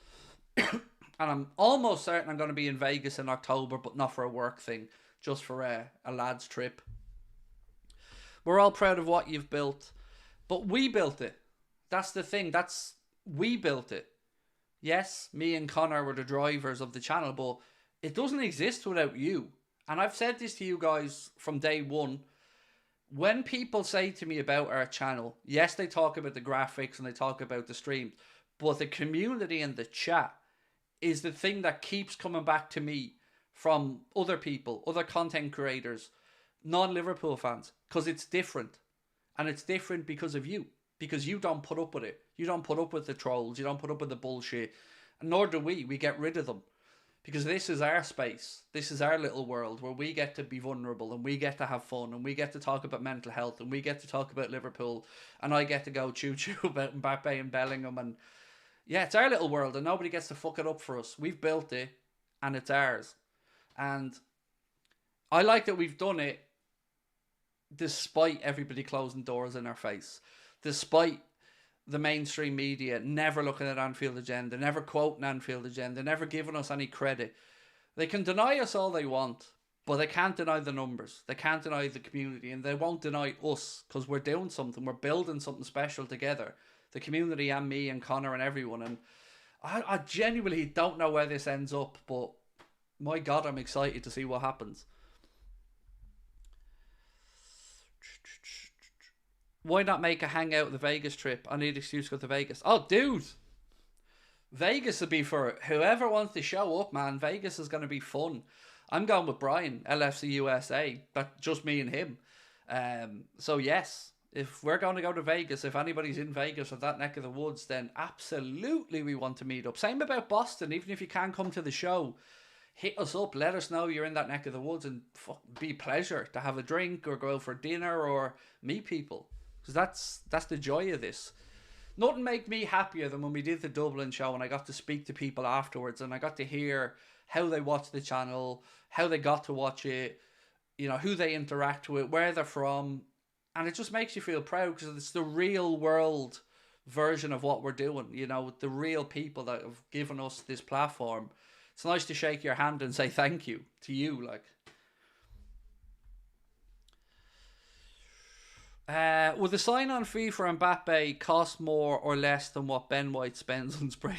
And I'm almost certain I'm going to be in Vegas in October, but not for a work thing. Just for a lad's trip. We're all proud of what you've built. But we built it. That's the thing. We built it. Yes, me and Connor were the drivers of the channel, but it doesn't exist without you. And I've said this to you guys from day one. When people say to me about our channel, yes, they talk about the graphics and they talk about the streams, but the community and the chat is the thing that keeps coming back to me from other people, other content creators, non-Liverpool fans, because it's different. And it's different because of you. Because you don't put up with it. You don't put up with the trolls. You don't put up with the bullshit. And nor do we. We get rid of them. Because this is our space. This is our little world where we get to be vulnerable and we get to have fun and we get to talk about mental health and we get to talk about Liverpool and I get to go choo-choo about Mbappe and Bellingham. And yeah, it's our little world and nobody gets to fuck it up for us. We've built it and it's ours. And I like that we've done it despite everybody closing doors in our face. Despite the mainstream media never looking at Anfield Agenda, never quoting Anfield Agenda, never giving us any credit. They can deny us all they want, but they can't deny the numbers. They can't deny the community, and they won't deny us because we're doing something. We're building something special together. The community and me and Connor and everyone. And I genuinely don't know where this ends up, but my God, I'm excited to see what happens. Why not make a hangout the Vegas trip? I need an excuse to go to Vegas. Oh, dude. Vegas would be for whoever wants to show up, man. Vegas is going to be fun. I'm going with Brian, LFC USA. But just me and him. So, yes. If we're going to go to Vegas, if anybody's in Vegas or that neck of the woods, then absolutely we want to meet up. Same about Boston. Even if you can't come to the show, hit us up. Let us know you're in that neck of the woods and be a pleasure to have a drink or go out for dinner or meet people. Because that's the joy of this. Nothing made me happier than when we did the Dublin show and I got to speak to people afterwards and I got to hear how they watch the channel, how they got to watch it, you know, who they interact with, where they're from. And it just makes you feel proud because it's the real world version of what we're doing, you know, the real people that have given us this platform. It's nice to shake your hand and say thank you to you, like. Would the sign-on fee for Mbappe cost more or less than what Ben White spends on spray?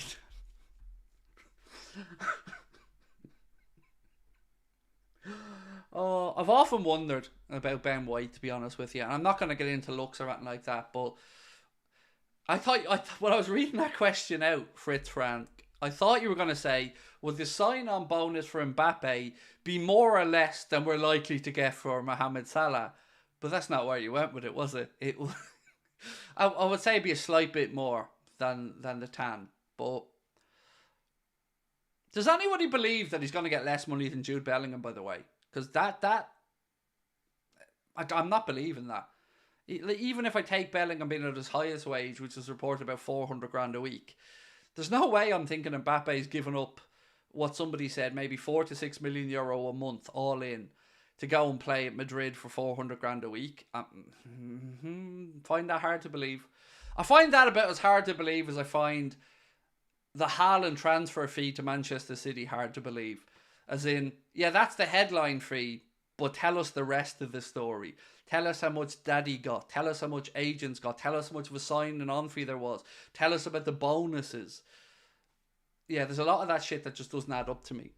Oh, I've often wondered about Ben White, to be honest with you. And I'm not going to get into looks or anything like that, but I thought when I was reading that question out, Fritz Frank, I thought you were going to say, would the sign-on bonus for Mbappe be more or less than we're likely to get for Mohamed Salah? But that's not where you went with it, was it? I would say it'd be a slight bit more than the tan. But does anybody believe that he's going to get less money than Jude Bellingham, by the way? Because I'm not believing that. Even if I take Bellingham being at his highest wage, which is reported about 400 grand a week, there's no way I'm thinking Mbappe's giving up what somebody said, maybe 4 to 6 million euro a month, all in, to go and play at Madrid for 400 grand a week. Find that hard to believe. I find that about as hard to believe as I find the Houlden transfer fee to Manchester City hard to believe. As in, yeah, that's the headline fee, but tell us the rest of the story. Tell us how much Daddy got. Tell us how much agents got. Tell us how much of a sign and on fee there was. Tell us about the bonuses. Yeah, there's a lot of that shit that just doesn't add up to me.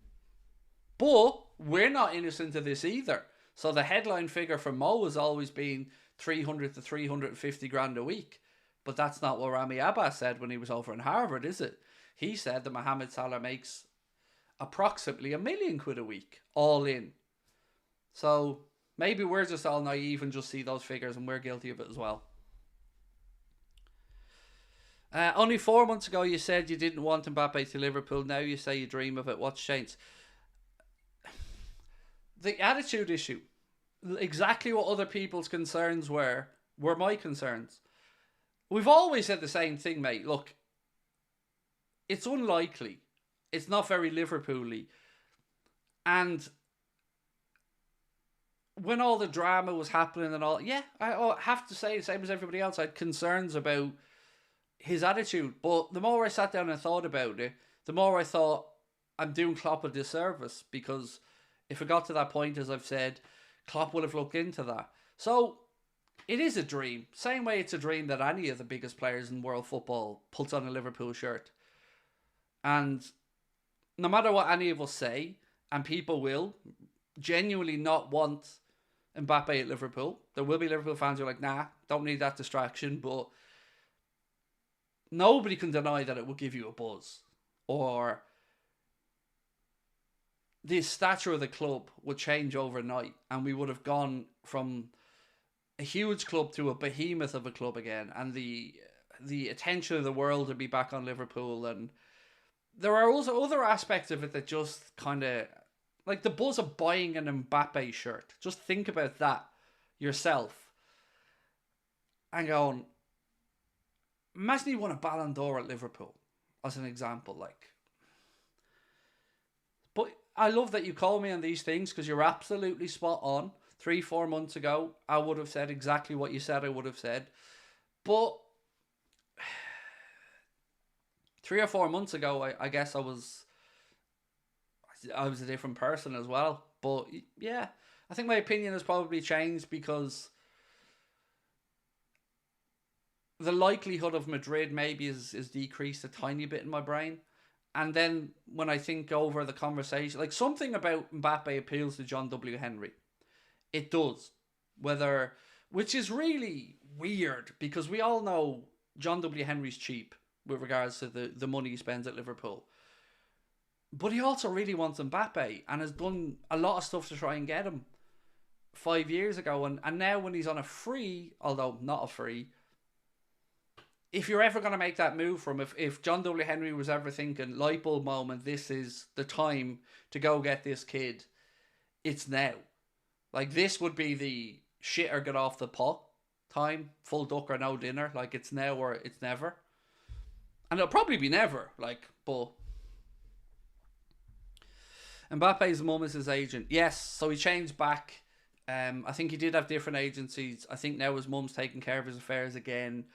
But we're not innocent of this either. So the headline figure for Mo has always been 300 to 350 grand a week. But that's not what Rami Abbas said when he was over in Harvard, is it? He said that Mohamed Salah makes approximately £1 million a week, all in. So maybe we're just all naive and just see those figures and we're guilty of it as well. Only 4 months ago you said you didn't want Mbappe to Liverpool. Now you say you dream of it. What's changed? The attitude issue. Exactly what other people's concerns were my concerns. We've always said the same thing, mate. Look, it's unlikely. It's not very Liverpool-y. And when all the drama was happening and all, yeah, I have to say, the same as everybody else, I had concerns about his attitude. But the more I sat down and thought about it, the more I thought I'm doing Klopp a disservice, because if it got to that point, as I've said, Klopp would have looked into that. So it is a dream. Same way it's a dream that any of the biggest players in world football puts on a Liverpool shirt. And no matter what any of us say, and people will genuinely not want Mbappe at Liverpool. There will be Liverpool fans who are like, nah, don't need that distraction. But nobody can deny that it will give you a buzz. Or the stature of the club would change overnight. And we would have gone from a huge club to a behemoth of a club again. And the attention of the world would be back on Liverpool. And there are also other aspects of it that just kind of... Like the buzz of buying an Mbappe shirt. Just think about that yourself. And going, imagine he won a Ballon d'Or at Liverpool, as an example. Like, but I love that you call me on these things because you're absolutely spot on. 3-4 months ago, I would have said exactly what you said I would have said. But 3 or 4 months ago, I guess I was a different person as well. But yeah, I think my opinion has probably changed because the likelihood of Madrid maybe is decreased a tiny bit in my brain. And then when I think over the conversation, like something about Mbappe appeals to John W. Henry. It does. Which is really weird because we all know John W. Henry's cheap with regards to the money he spends at Liverpool. But he also really wants Mbappe and has done a lot of stuff to try and get him 5 years ago. And now when he's on a free, although not a free, if you're ever going to make that move from, if John W. Henry was ever thinking, light bulb moment, this is the time to go get this kid, it's now. Like, this would be the shit or get off the pot time, full duck or no dinner. Like, it's now or it's never. And it'll probably be never, like, but... Mbappe's mum is his agent. Yes, so he changed back. I think he did have different agencies. I think now his mum's taking care of his affairs again.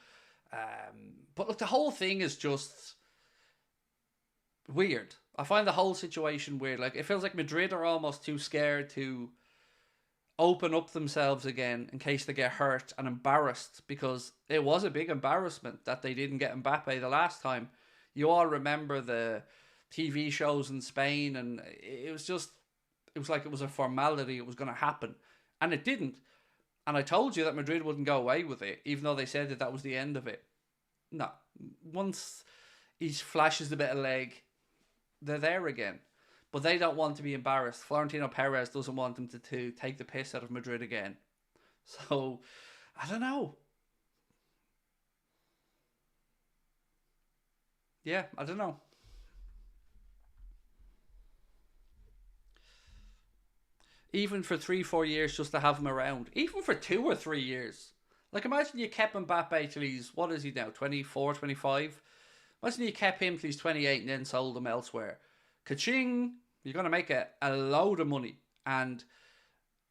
But look, the whole thing is just weird. I find the whole situation weird. Like, it feels like Madrid are almost too scared to open up themselves again in case they get hurt and embarrassed, because it was a big embarrassment that they didn't get Mbappe the last time. You all remember the TV shows in Spain, and it was like it was a formality. It was going to happen, and it didn't. And I told you that Madrid wouldn't go away with it, even though they said that was the end of it. No. Once he flashes a bit of leg, they're there again. But they don't want to be embarrassed. Florentino Perez doesn't want them to take the piss out of Madrid again. So, I don't know. Yeah, I don't know. Even for 3-4 years just to have him around. Even for 2 or 3 years. Like, imagine you kept Mbappe till he's, what is he now, 24, 25? Imagine you kept him till he's 28 and then sold him elsewhere. Ka-ching! You're going to make a load of money. And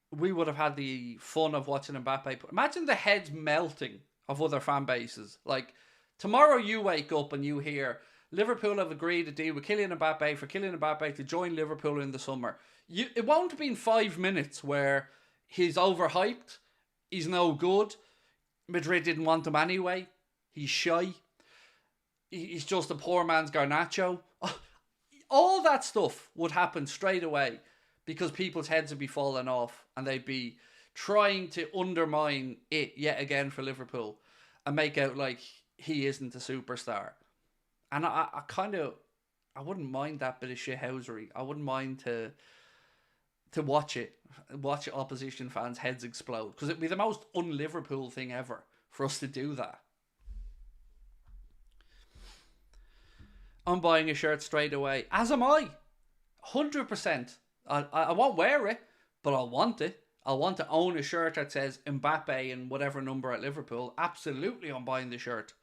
we would have had the fun of watching Mbappe. Imagine the heads melting of other fan bases. Like, tomorrow you wake up and you hear Liverpool have agreed a deal with Kylian Mbappe to join Liverpool in the summer. It won't have been 5 minutes where he's overhyped, he's no good, Madrid didn't want him anyway, he's shy, he's just a poor man's Garnacho. All that stuff would happen straight away because people's heads would be falling off and they'd be trying to undermine it yet again for Liverpool and make out like he isn't a superstar. And I wouldn't mind that bit of shithousery. I wouldn't mind to watch opposition fans' heads explode, because it'd be the most un-Liverpool thing ever for us to do that. I'm buying a shirt straight away, as am I. 100%. I won't wear it, but I'll want it. I'll want to own a shirt that says Mbappe and whatever number at Liverpool. Absolutely, I'm buying the shirt.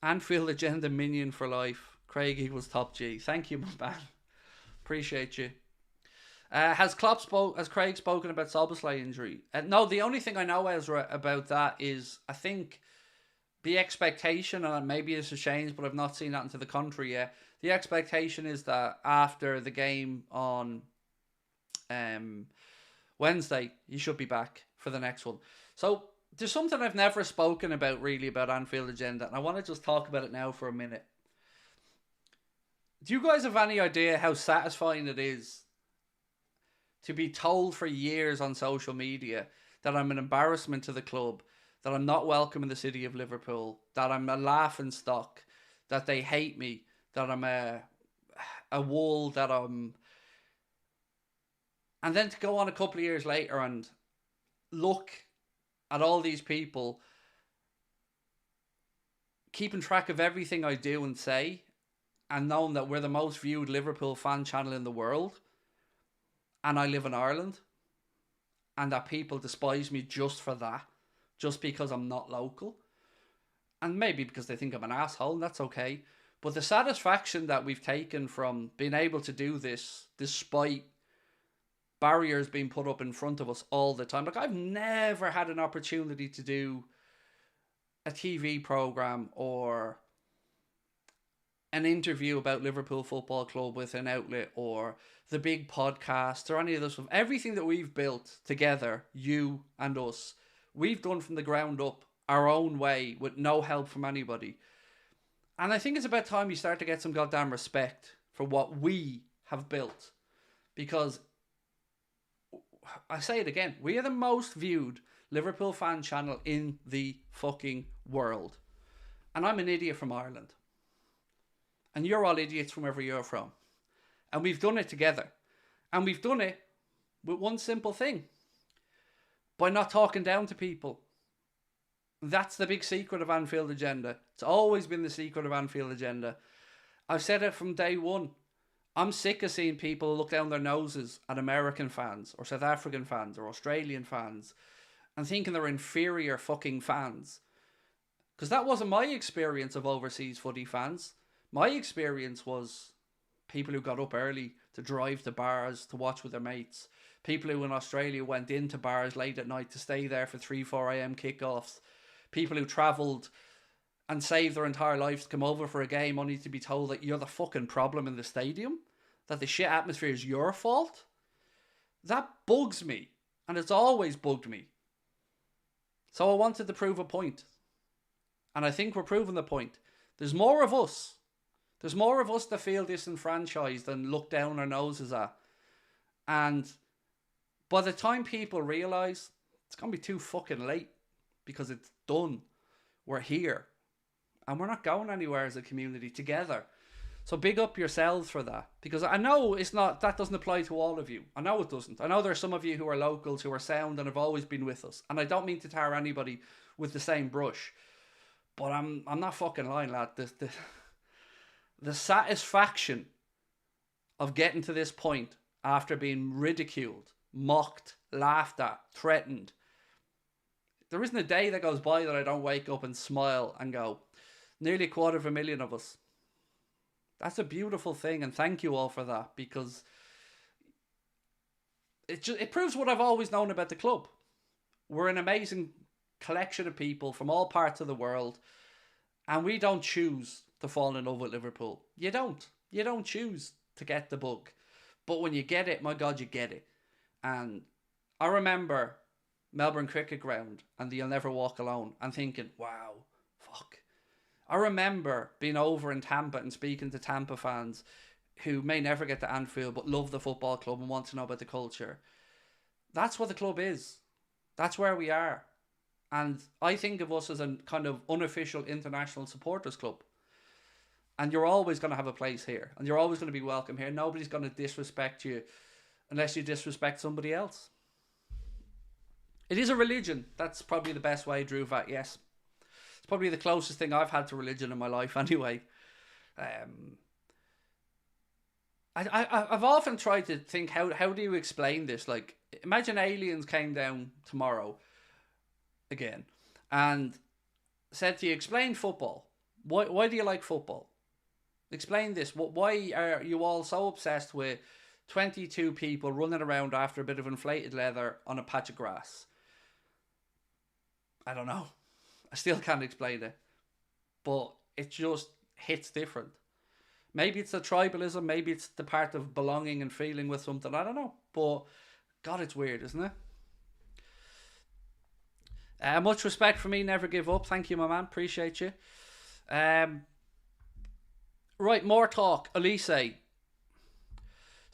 Anfield Agenda minion for life. Craig equals top G. Thank you, my man. Appreciate you. Has Craig spoken about Szoboszlai injury? No, the only thing I know, Ezra, about that is I think the expectation, and maybe it's a change, but I've not seen that into the country yet. The expectation is that after the game on Wednesday, he should be back for the next one. So there's something I've never spoken about really about Anfield Agenda, and I want to just talk about it now for a minute. Do you guys have any idea how satisfying it is to be told for years on social media that I'm an embarrassment to the club, that I'm not welcome in the city of Liverpool, that I'm a laughing stock, that they hate me, that I'm a wool, that I'm... And then to go on a couple of years later and look at all these people keeping track of everything I do and say, and knowing that we're the most viewed Liverpool fan channel in the world, and I live in Ireland, and that people despise me just for that, just because I'm not local, and maybe because they think I'm an asshole, and that's okay. But the satisfaction that we've taken from being able to do this, despite barriers being put up in front of us all the time. Like, I've never had an opportunity to do a TV program or an interview about Liverpool Football Club with an outlet, or the big podcast, or any of this stuff. Everything that we've built together, you and us, we've done from the ground up, our own way, with no help from anybody. And I think it's about time you start to get some goddamn respect for what we have built. Because, I say it again, we are the most viewed Liverpool fan channel in the fucking world. And I'm an idiot from Ireland. And you're all idiots from wherever you're from. And we've done it together. And we've done it with one simple thing. By not talking down to people. That's the big secret of Anfield Agenda. It's always been the secret of Anfield Agenda. I've said it from day one. I'm sick of seeing people look down their noses at American fans, or South African fans, or Australian fans, and thinking they're inferior fucking fans. Because that wasn't my experience of overseas footy fans. My experience was people who got up early to drive to bars to watch with their mates. People who in Australia went into bars late at night to stay there for 3-4 a.m. kickoffs. People who travelled and saved their entire lives to come over for a game only to be told that you're the fucking problem in the stadium. That the shit atmosphere is your fault. That bugs me. And it's always bugged me. So I wanted to prove a point. And I think we're proving the point. There's more of us. There's more of us that feel disenfranchised and look down our noses at. And by the time people realise, it's going to be too fucking late. Because it's done. We're here. And we're not going anywhere as a community together. So big up yourselves for that. Because I know that doesn't apply to all of you. I know it doesn't. I know there's some of you who are locals, who are sound and have always been with us. And I don't mean to tar anybody with the same brush. But I'm not fucking lying, lad. The satisfaction of getting to this point after being ridiculed, mocked, laughed at, threatened. There isn't a day that goes by that I don't wake up and smile and go, nearly 250,000 of us. That's a beautiful thing, and thank you all for that, because it proves what I've always known about the club. We're an amazing collection of people from all parts of the world, and we don't choose to fall in love with Liverpool. You don't. You don't choose to get the bug. But when you get it, my God, you get it. And I remember Melbourne Cricket Ground and the You'll Never Walk Alone and thinking, wow, fuck. I remember being over in Tampa and speaking to Tampa fans who may never get to Anfield but love the football club and want to know about the culture. That's what the club is. That's where we are. And I think of us as a kind of unofficial international supporters club. And you're always going to have a place here. And you're always going to be welcome here. Nobody's going to disrespect you unless you disrespect somebody else. It is a religion. That's probably the best way, Drew Vat, yes. It's probably the closest thing I've had to religion in my life anyway. I've often tried to think, how do you explain this? Like, imagine aliens came down tomorrow again and said to you, explain football. Why do you like football? Explain this. Why are you all so obsessed with 22 people running around after a bit of inflated leather on a patch of grass? I don't know. I still can't explain it. But it just hits different. Maybe it's the tribalism. Maybe it's the part of belonging and feeling with something. I don't know. But God, it's weird, isn't it? Much respect for me. Never give up. Thank you, my man. Appreciate you. Right, more talk. Elise.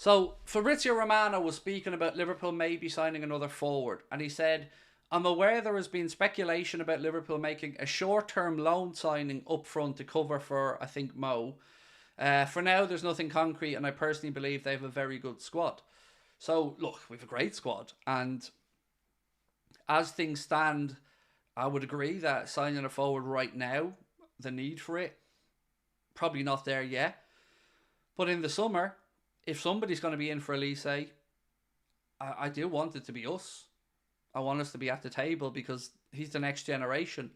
So Fabrizio Romano was speaking about Liverpool maybe signing another forward, and he said, "I'm aware there has been speculation about Liverpool making a short-term loan signing up front to cover for, I think, Mo. For now, there's nothing concrete, and I personally believe they have a very good squad." So, look, we have a great squad, and as things stand, I would agree that signing a forward right now, the need for it, probably not there yet. But in the summer, if somebody's going to be in for Elise, I do want it to be us. I want us to be at the table because he's the next generation.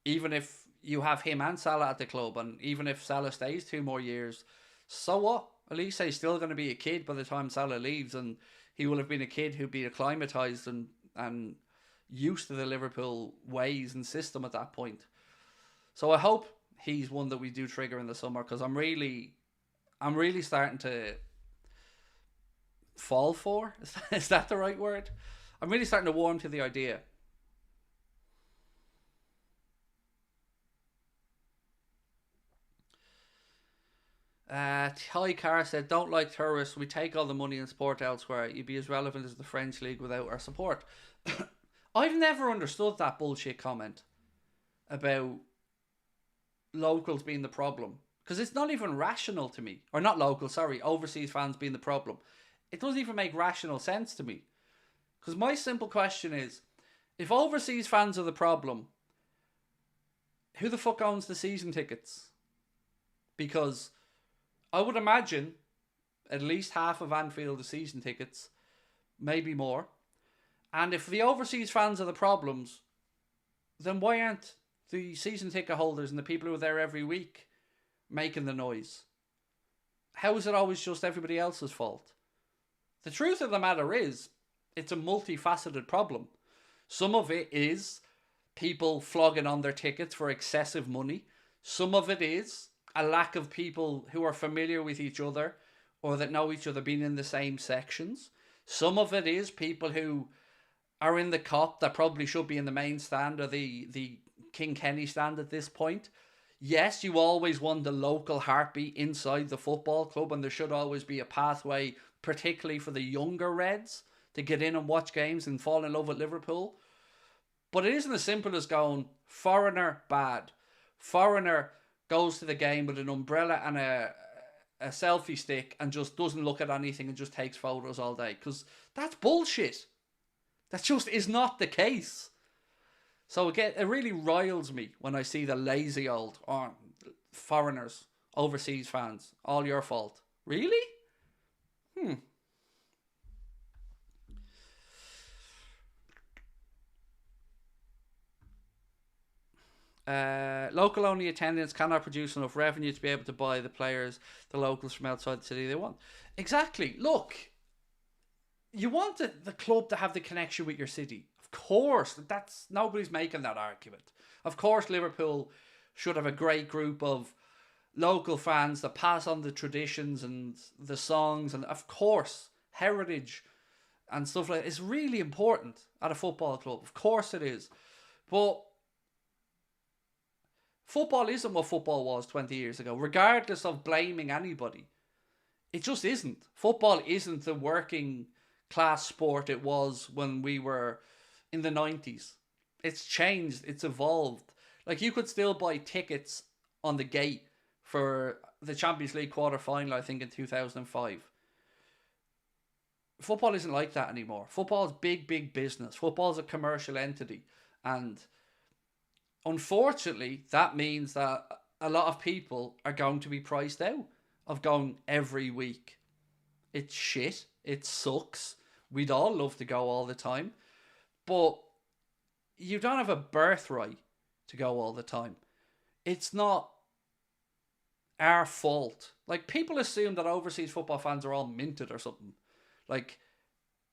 Even if you have him and Salah at the club, and even if Salah stays 2 more years, so what? Elise is still going to be a kid by the time Salah leaves, and he will have been a kid who'll be acclimatised and used to the Liverpool ways and system at that point. So I hope he's one that we do trigger in the summer, because I'm really starting to fall for. Is that the right word? I'm really starting to warm to the idea. Ty Carr said, "Don't like tourists. We take all the money and support elsewhere. You'd be as relevant as the French league without our support." I've never understood that bullshit comment about locals being the problem, because it's not even rational to me. Or not local, sorry, overseas fans being the problem. It doesn't even make rational sense to me. Because my simple question is, if overseas fans are the problem, who the fuck owns the season tickets? Because I would imagine at least half of Anfield is season tickets, maybe more. And if the overseas fans are the problems, then why aren't the season ticket holders and the people who are there every week making the noise? How is it always just everybody else's fault? The truth of the matter is, it's a multifaceted problem. Some of it is people flogging on their tickets for excessive money. Some of it is a lack of people who are familiar with each other or that know each other being in the same sections. Some of it is people who are in the cop that probably should be in the main stand or the King Kenny stand at this point. Yes, you always want the local heartbeat inside the football club, and there should always be a pathway, particularly for the younger Reds, to get in and watch games and fall in love with Liverpool. But it isn't as simple as going, foreigner, bad. Foreigner goes to the game with an umbrella and a selfie stick and just doesn't look at anything and just takes photos all day. Because that's bullshit. That just is not the case. So again, it really riles me when I see the lazy old foreigners, overseas fans. All your fault. Really? Local only attendance cannot produce enough revenue to be able to buy the players, the locals from outside the city they want. Exactly. Look, you want the club to have the connection with your city. Of course, that's nobody's making that argument. Of course, Liverpool should have a great group of local fans that pass on the traditions and the songs, and of course, heritage and stuff like that is really important at a football club. Of course, it is, but football isn't what football was 20 years ago, regardless of blaming anybody. It just isn't. Football isn't the working class sport it was when we were in the 90s. It's changed. It's evolved. Like, you could still buy tickets on the gate for the Champions League quarter-final, I think, in 2005. Football isn't like that anymore. Football is big business. Football is a commercial entity. And unfortunately, that means that a lot of people are going to be priced out of going every week. It's shit. It sucks. We'd all love to go all the time. But you don't have a birthright to go all the time. It's not our fault. Like, people assume that overseas football fans are all minted or something. Like,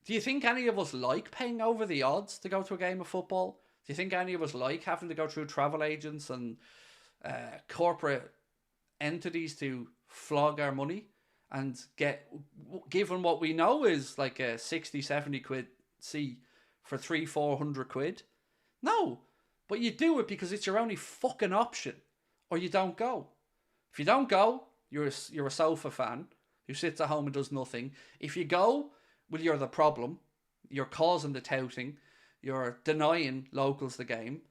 do you think any of us like paying over the odds to go to a game of football? Do you think any of us like having to go through travel agents and corporate entities to flog our money and get given what we know is like a 60, 70 quid seat for 300-400 quid? No, but you do it because it's your only fucking option, or you don't go. If you don't go, you're a sofa fan. who sits at home and does nothing. If you go, well, you're the problem. You're causing the touting. You're denying locals the game.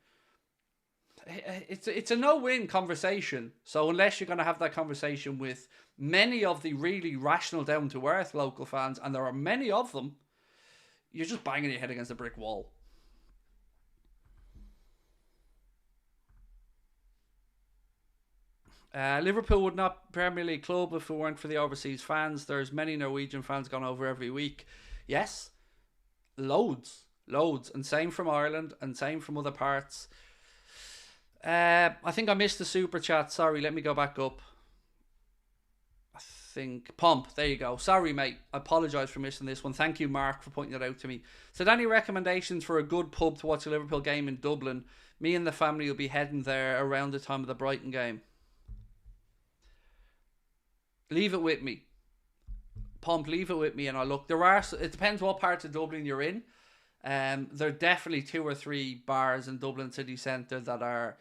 It's a no-win conversation. So unless you're going to have that conversation with many of the really rational, down-to-earth local fans, and there are many of them, you're just banging your head against a brick wall. Liverpool would not Premier League club if it weren't for the overseas fans. There's many Norwegian fans gone over every week. Yes, loads, and same from Ireland, and same from other parts. I think I missed the super chat. Sorry, let me go back up. I think Pomp. There you go. Sorry, mate. I apologise for missing this one. Thank you, Mark, for pointing that out to me. Said, any recommendations for a good pub to watch a Liverpool game in Dublin? Me and the family will be heading there around the time of the Brighton game. Leave it with me. Pomp, leave it with me, and I'll look. It depends what part of Dublin you're in. There are definitely 2 or 3 bars in Dublin city centre that are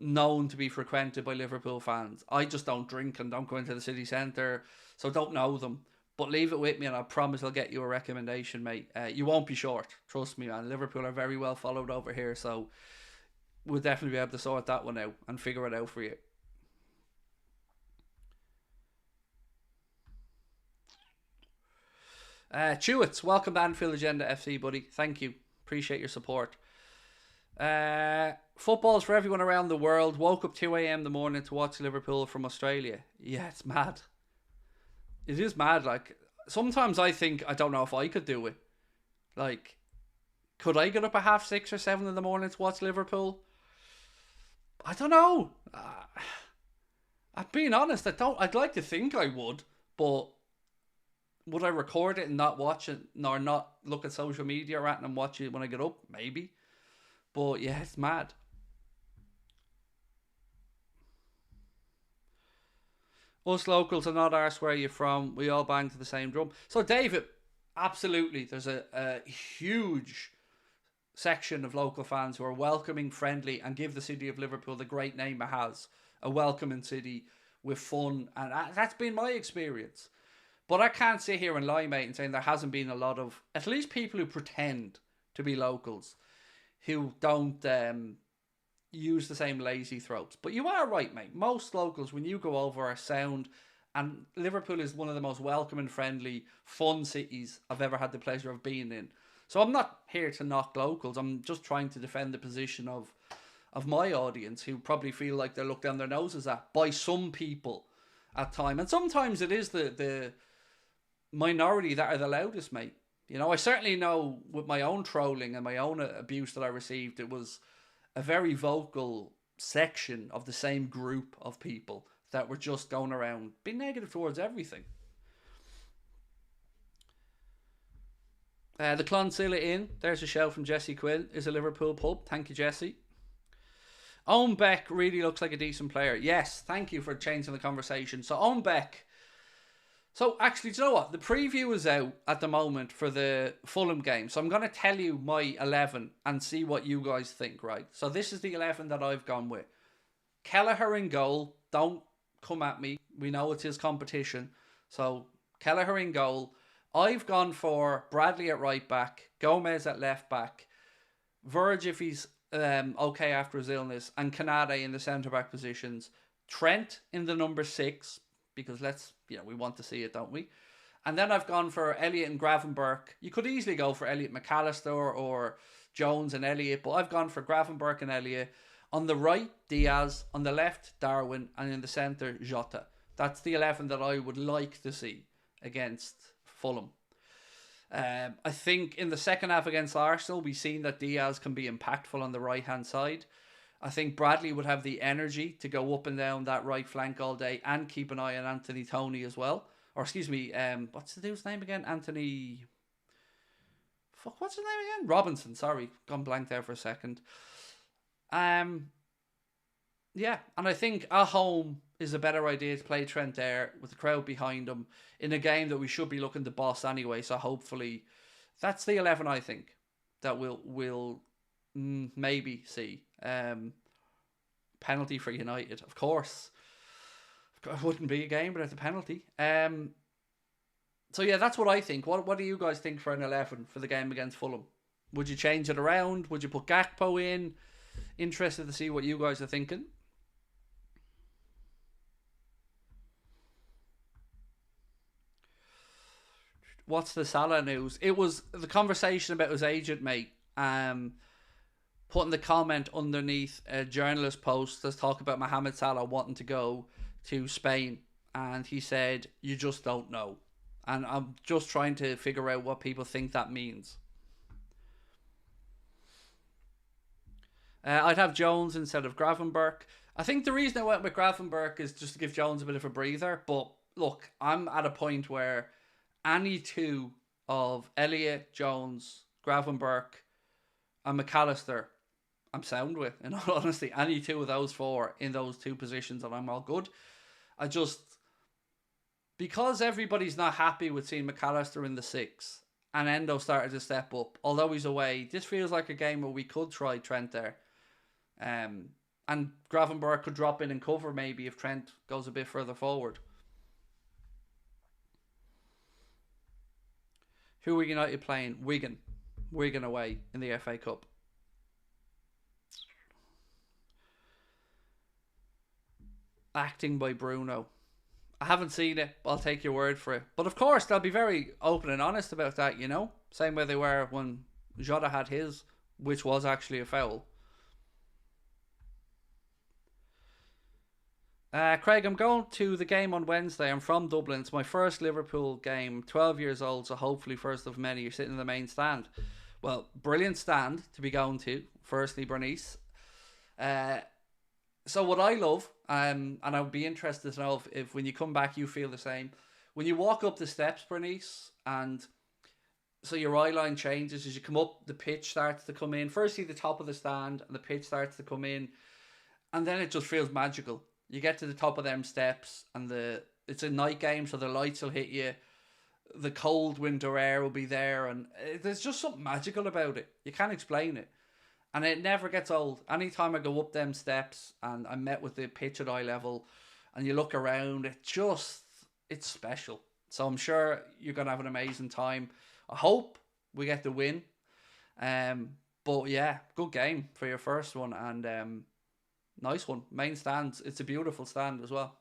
known to be frequented by Liverpool fans. I just don't drink and don't go into the city centre, so don't know them. But leave it with me, and I promise I'll get you a recommendation, mate. You won't be short. Trust me, man. Liverpool are very well followed over here, so we'll definitely be able to sort that one out and figure it out for you. Chewits, welcome to Anfield Agenda FC, buddy. Thank you. Appreciate your support. Football's for everyone around the world. Woke up 2 a.m. the morning to watch Liverpool from Australia. Yeah, it's mad. It is mad. Like, sometimes I think, I don't know if I could do it. Like, could I get up at 6:30 or 7 in the morning to watch Liverpool? I don't know. I'm being honest, I'd like to think I would, but would I record it and not watch it, nor not look at social media or at and watch it when I get up? Maybe. But yeah, it's mad. Us locals are not arsed where you're from. We all bang to the same drum. So David, absolutely, there's a huge section of local fans who are welcoming, friendly, and give the city of Liverpool the great name it has. A welcoming city with fun. And that's been my experience. But I can't sit here and lie, mate, and saying there hasn't been a lot of, at least people who pretend to be locals, who don't use the same lazy throats. But you are right, mate. Most locals, when you go over, are sound. And Liverpool is one of the most welcoming, friendly, fun cities I've ever had the pleasure of being in. So I'm not here to knock locals. I'm just trying to defend the position of my audience, who probably feel like they're looked down their noses at by some people at time. And sometimes it is the minority that are the loudest, mate. You know, I certainly know with my own trolling and my own abuse that I received, it was a very vocal section of the same group of people that were just going around being negative towards everything. The Clonsilla Inn, there's a shout from Jesse Quinn, is a Liverpool pub. Thank you, Jesse. Owen Beck really looks like a decent player. Yes, thank you for changing the conversation. So Owen Beck. So actually, do you know what? The preview is out at the moment for the Fulham game. So I'm going to tell you my 11 and see what you guys think, right? So this is the 11 that I've gone with. Kelleher in goal. Don't come at me. We know it's his competition. So Kelleher in goal. I've gone for Bradley at right back, Gomez at left back, Verge if he's okay after his illness, and Kanade in the centre back positions. Trent in the number 6, because we want to see it, don't we? And then I've gone for Elliott and Gravenberch. You could easily go for Elliott McAllister or Jones and Elliott, but I've gone for Gravenberch and Elliott. On the right, Diaz. On the left, Darwin. And in the centre, Jota. That's the 11 that I would like to see against Fulham. I think in the second half against Arsenal, we've seen that Diaz can be impactful on the right-hand side. I think Bradley would have the energy to go up and down that right flank all day and keep an eye on Anthony Toney as well. Or excuse me, what's the dude's name again? Anthony... what's his name again? Robinson, sorry. Gone blank there for a second. Yeah, and I think at home is a better idea to play Trent there with the crowd behind him in a game that we should be looking to boss anyway. So hopefully that's the 11 I think that we'll maybe see. Penalty for United, of course. It wouldn't be a game without the penalty. So yeah, that's what I think. What do you guys think for an 11 for the game against Fulham? Would you change it around? Would you put Gakpo in? Interested to see what you guys are thinking. What's the Salah news? It was the conversation about his agent, mate. Putting the comment underneath a journalist post that's talk about Mohamed Salah wanting to go to Spain, and he said, "You just don't know." And I'm just trying to figure out what people think that means. I'd have Jones instead of Gravenberch. I think the reason I went with Gravenberch is just to give Jones a bit of a breather. But look, I'm at a point where any two of Elliott, Jones, Gravenberch, and McAllister, I'm sound with. In all honesty, any two of those four in those two positions, and I'm all good. I just, because everybody's not happy with seeing McAllister in the six, and Endo started to step up, although he's away, this feels like a game where we could try Trent there. And Gravenberch could drop in and cover maybe if Trent goes a bit further forward. Who are United playing? Wigan. Wigan away in the FA Cup. Acting by Bruno. I haven't seen it, but I'll take your word for it. But of course, they'll be very open and honest about that, you know? Same way they were when Jota had his, which was actually a foul. Craig, I'm going to the game on Wednesday. I'm from Dublin. It's my first Liverpool game. 12 years old, so hopefully first of many. You're sitting in the main stand. Well, brilliant stand to be going to. Firstly, Bernice. So what I love, and I would be interested to know if when you come back you feel the same. When you walk up the steps, Bernice, and so your eye line changes as you come up, the pitch starts to come in. Firstly, the top of the stand, and the pitch starts to come in, and then it just feels magical. You get to the top of them steps, and it's a night game, so the lights will hit you. The cold winter air will be there, and there's just something magical about it. You can't explain it. And it never gets old. Anytime I go up them steps and I'm met with the pitch at eye level and you look around, it's special. So I'm sure you're going to have an amazing time. I hope we get the win. But yeah, good game for your first one. And nice one. Main stands. It's a beautiful stand as well.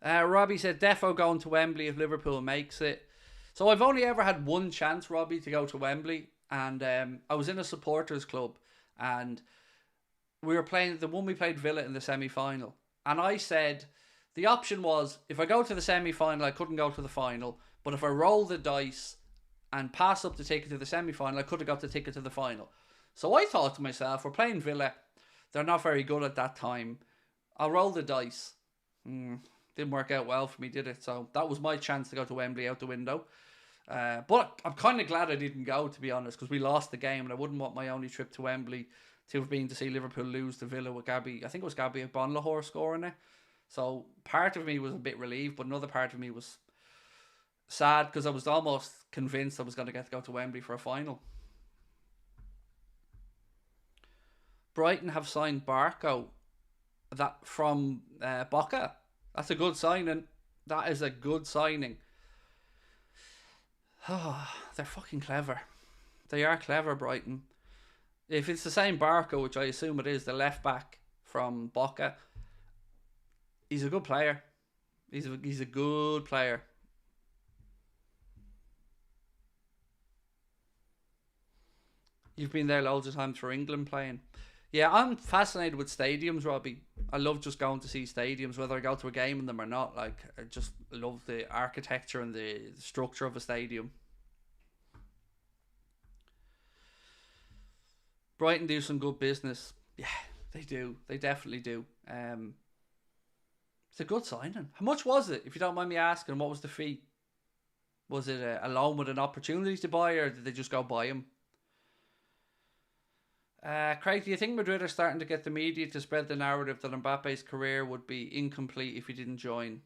Robbie said, defo going to Wembley if Liverpool makes it. So I've only ever had one chance, Robbie, to go to Wembley. And I was in a supporters club. And we were playing, the one we played Villa in the semi-final. And I said, the option was, if I go to the semi-final, I couldn't go to the final. But if I roll the dice and pass up the ticket to the semi-final, I could have got the ticket to the final. So I thought to myself, we're playing Villa. They're not very good at that time. I'll roll the dice. Didn't work out well for me, did it? So that was my chance to go to Wembley out the window. But I'm kind of glad I didn't go, to be honest, because we lost the game and I wouldn't want my only trip to Wembley to have been to see Liverpool lose to Villa with Gabby. I think it was Gabby Bonlahor scoring it. So part of me was a bit relieved, but another part of me was sad because I was almost convinced I was going to get to go to Wembley for a final. Brighton have signed Barco that from Boca. That's a good signing. That is a good signing. Oh, they're fucking clever. They are clever, Brighton. If it's the same Barco, which I assume it is, the left back from Boca, he's a good player. He's a good player. You've been there loads of times for England playing. Yeah, I'm fascinated with stadiums, Robbie. I love just going to see stadiums, whether I go to a game in them or not. Like, I just love the architecture and the structure of a stadium. Brighton do some good business. Yeah, they do. They definitely do. It's a good signing. How much was it, if you don't mind me asking? What was the fee? Was it a loan with an opportunity to buy, or did they just go buy him? Craig, do you think Madrid are starting to get the media to spread the narrative that Mbappe's career would be incomplete if he didn't join?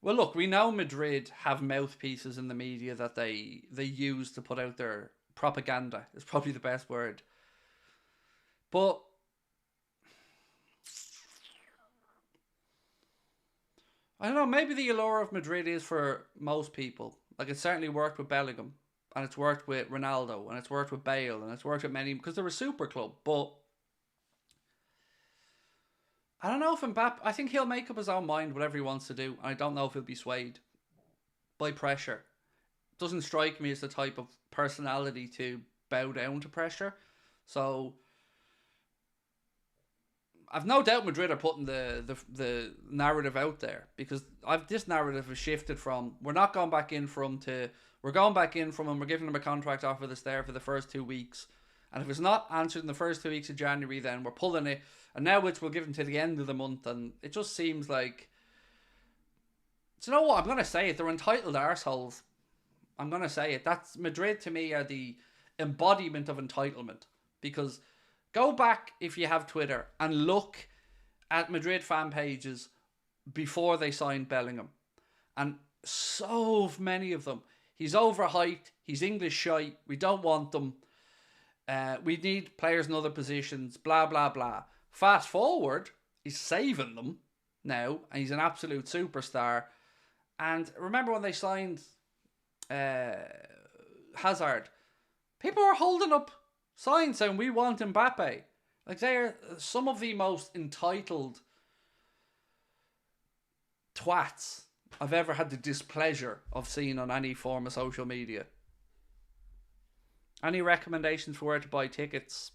Well, look, we know Madrid have mouthpieces in the media that they use to put out their propaganda. Is probably the best word. But I don't know, maybe the allure of Madrid is for most people. Like, it certainly worked with Bellingham, and it's worked with Ronaldo, and it's worked with Bale, and it's worked with many, because they're a super club. But I don't know if Mbappe, I think he'll make up his own mind whatever he wants to do, and I don't know if he'll be swayed by pressure. Doesn't strike me as the type of personality to bow down to pressure. So I've no doubt Madrid are putting the narrative out there, because this narrative has shifted from we're not going back in for him to we're going back in from him, we're giving him a contract offer that's there for the first 2 weeks, and if it's not answered in the first 2 weeks of January, then we're pulling it, and now which we'll give him to the end of the month, and it just seems like, do you know what, I'm gonna say it, they're entitled arseholes. I'm gonna say it. That's Madrid to me are the embodiment of entitlement, because go back, if you have Twitter, and look at Madrid fan pages before they signed Bellingham. And so many of them, he's overhyped, he's English shite, we don't want them, we need players in other positions, blah, blah, blah. Fast forward, he's saving them now, and he's an absolute superstar. And remember when they signed Hazard, people were holding up signs saying we want Mbappe. Like, they're some of the most entitled twats I've ever had the displeasure of seeing on any form of social media. Any recommendations for where to buy tickets?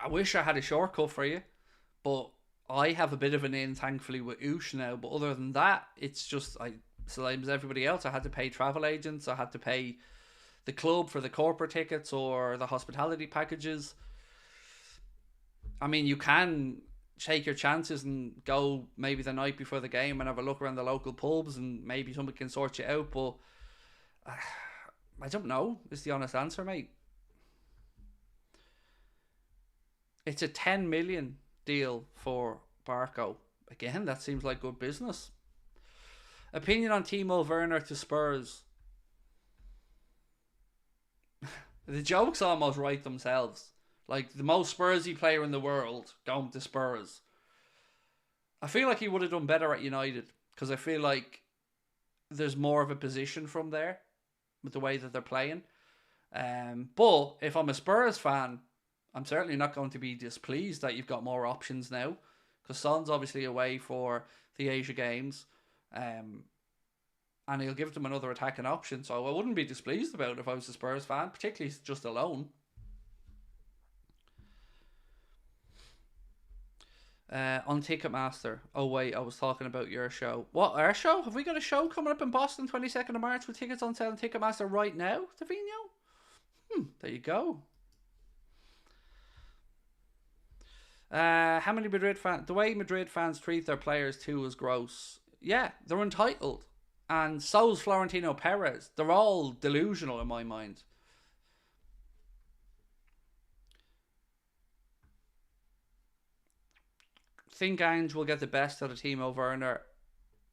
I wish I had a shortcut for you, but I have a bit of an in, thankfully, with Oosh now. But other than that, it's just, same as everybody else, I had to pay travel agents, I had to pay the club for the corporate tickets or the hospitality packages. I mean, you can take your chances and go maybe the night before the game and have a look around the local pubs, and maybe somebody can sort you out, but I don't know, is the honest answer, mate. It's a 10 million deal for Barco. Again, that seems like good business. Opinion on Timo Werner to Spurs. The jokes almost write themselves. Like, the most Spursy player in the world going to Spurs. I feel like he would have done better at United, because I feel like there's more of a position from there with the way that they're playing. But if I'm a Spurs fan, I'm certainly not going to be displeased that you've got more options now, because Son's obviously away for the Asia Games. And he'll give them another attacking option. So I wouldn't be displeased about it if I was a Spurs fan, particularly just alone. On Ticketmaster. Oh wait, I was talking about your show. What, our show? Have we got a show coming up in Boston 22nd of March with tickets on sale on Ticketmaster right now, Davino? There you go. How many Madrid fans? The way Madrid fans treat their players too is gross. Yeah, they're entitled. And so's Florentino Perez. They're all delusional in my mind. Think Ange will get the best out of Timo Werner.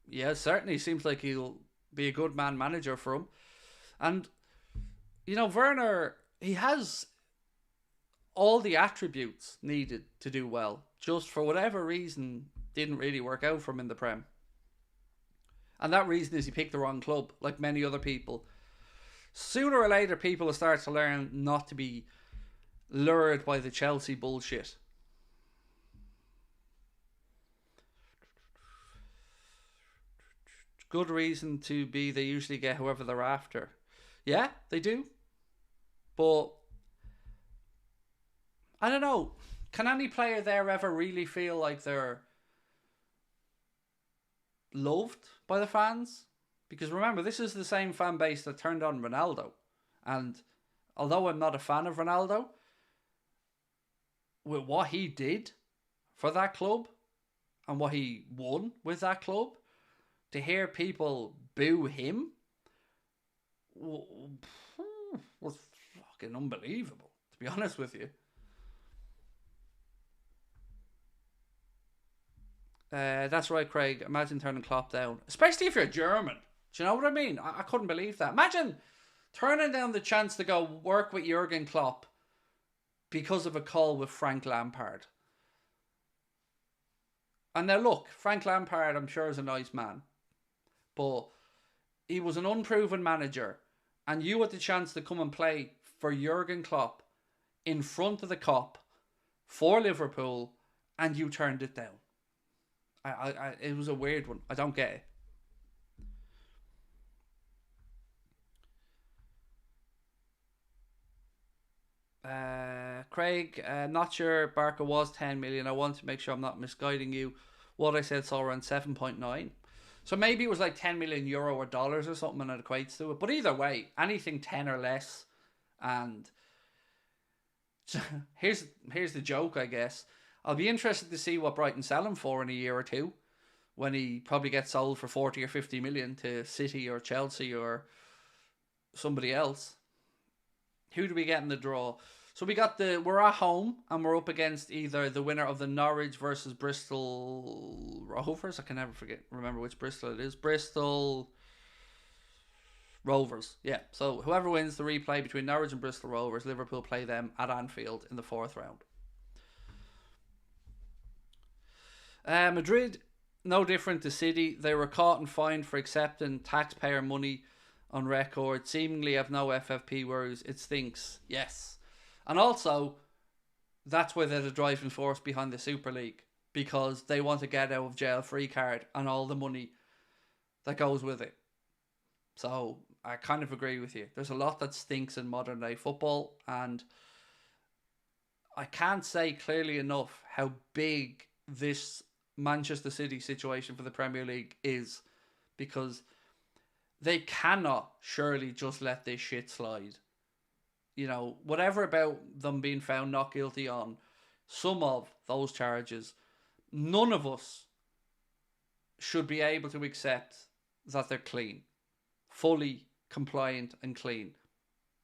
Yeah, certainly seems like he'll be a good man manager for him. And, you know, Werner, he has all the attributes needed to do well. Just for whatever reason, didn't really work out for him in the Prem. And that reason is he picked the wrong club, like many other people. Sooner or later, people will start to learn not to be lured by the Chelsea bullshit. Good reason to be, they usually get whoever they're after. Yeah, they do. But I don't know. Can any player there ever really feel like they're loved by the fans? Because remember, this is the same fan base that turned on Ronaldo. And although I'm not a fan of Ronaldo, with what he did for that club and what he won with that club, to hear people boo him was fucking unbelievable, to be honest with you. That's right, Craig. Imagine turning Klopp down. Especially if you're German. Do you know what I mean? I couldn't believe that. Imagine turning down the chance to go work with Jurgen Klopp because of a call with Frank Lampard. And now look, Frank Lampard, I'm sure, is a nice man, but he was an unproven manager, and you had the chance to come and play for Jurgen Klopp in front of the Kop for Liverpool, and you turned it down. It was a weird one. I don't get it. Craig, not sure Barker was 10 million. I want to make sure I'm not misguiding you. What I said saw around 7.9. So maybe it was like 10 million euro or dollars or something, and it equates to it. But either way, anything 10 or less. And here's the joke, I guess. I'll be interested to see what Brighton sell him for in a year or two, when he probably gets sold for 40 or 50 million to City or Chelsea or somebody else. Who do we get in the draw? So we're at home and we're up against either the winner of the Norwich versus Bristol Rovers. I can never remember which Bristol it is. Bristol Rovers. Yeah. So whoever wins the replay between Norwich and Bristol Rovers, Liverpool play them at Anfield in the 4th round. Madrid, no different to City. They were caught and fined for accepting taxpayer money on record. Seemingly have no FFP worries. It stinks. Yes. And also, that's why they're the driving force behind the Super League. Because they want to get out of jail free card and all the money that goes with it. So, I kind of agree with you. There's a lot that stinks in modern day football. And I can't say clearly enough how big this Manchester City situation for the Premier League is. Because they cannot surely just let this shit slide. You know, whatever about them being found not guilty on some of those charges, none of us should be able to accept that they're clean, fully compliant and clean.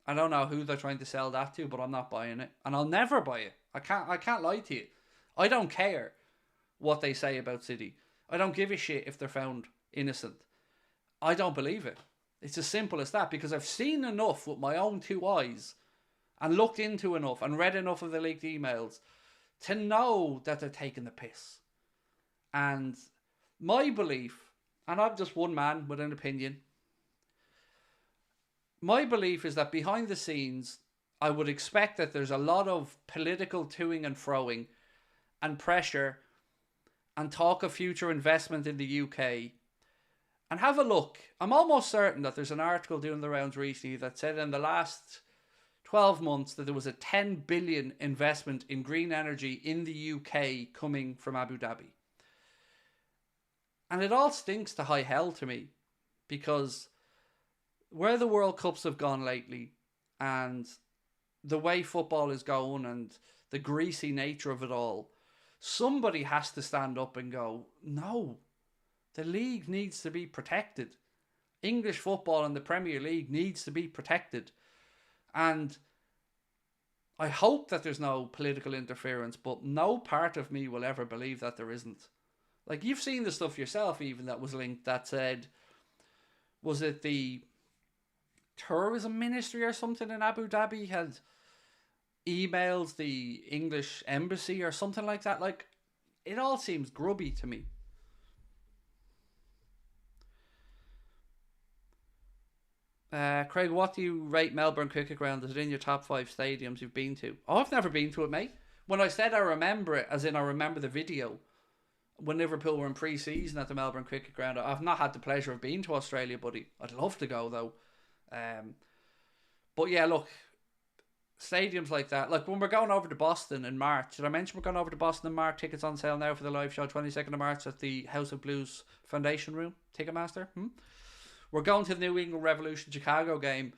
I don't know who they're trying to sell that to, but I'm not buying it, and I'll never buy it. I can't lie to you. I don't care what they say about City. I don't give a shit if they're found innocent. I don't believe it. It's as simple as that, because I've seen enough with my own 2 eyes and looked into enough and read enough of the leaked emails to know that they're taking the piss. And my belief, and I'm just one man with an opinion, my belief is that behind the scenes, I would expect that there's a lot of political toing and froing and pressure and talk of future investment in the UK. And have a look. I'm almost certain that there's an article doing the rounds recently that said in the last 12 months that there was a 10 billion investment in green energy in the UK coming from Abu Dhabi. And it all stinks to high hell to me, because where the World Cups have gone lately and the way football is going and the greasy nature of it all, somebody has to stand up and go, no, the league needs to be protected. English football and the Premier League needs to be protected. And I hope that there's no political interference, but no part of me will ever believe that there isn't. Like, you've seen the stuff yourself even that was linked that said, was it the tourism ministry or something in Abu Dhabi had emailed the English embassy or something like that? Like, it all seems grubby to me. Craig, what do you rate Melbourne Cricket Ground? Is it in your top 5 stadiums you've been to? Oh, I've never been to it, mate. When I said I remember it, as in I remember the video, when Liverpool were in pre-season at the Melbourne Cricket Ground, I've not had the pleasure of being to Australia, buddy. I'd love to go, though. But yeah, look, stadiums like that. Like when we're going over to Boston in March, did I mention we're going over to Boston in March? Tickets on sale now for the live show, 22nd of March at the House of Blues Foundation Room. Ticketmaster. We're going to the New England Revolution Chicago game,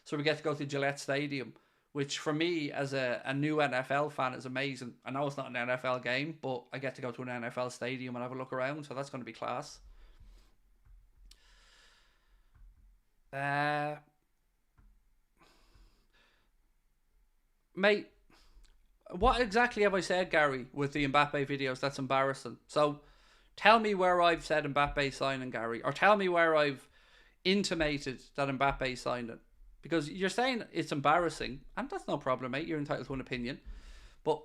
so we get to go to Gillette Stadium, which for me as a new NFL fan is amazing. I know it's not an NFL game, but I get to go to an NFL stadium and have a look around, so that's going to be class. Mate, what exactly have I said, Gary, with the Mbappe videos? That's embarrassing. So tell me where I've said Mbappe signing, Gary, or tell me where I've intimated that Mbappe signed it, because you're saying it's embarrassing, and that's no problem, mate. You're entitled to an opinion, but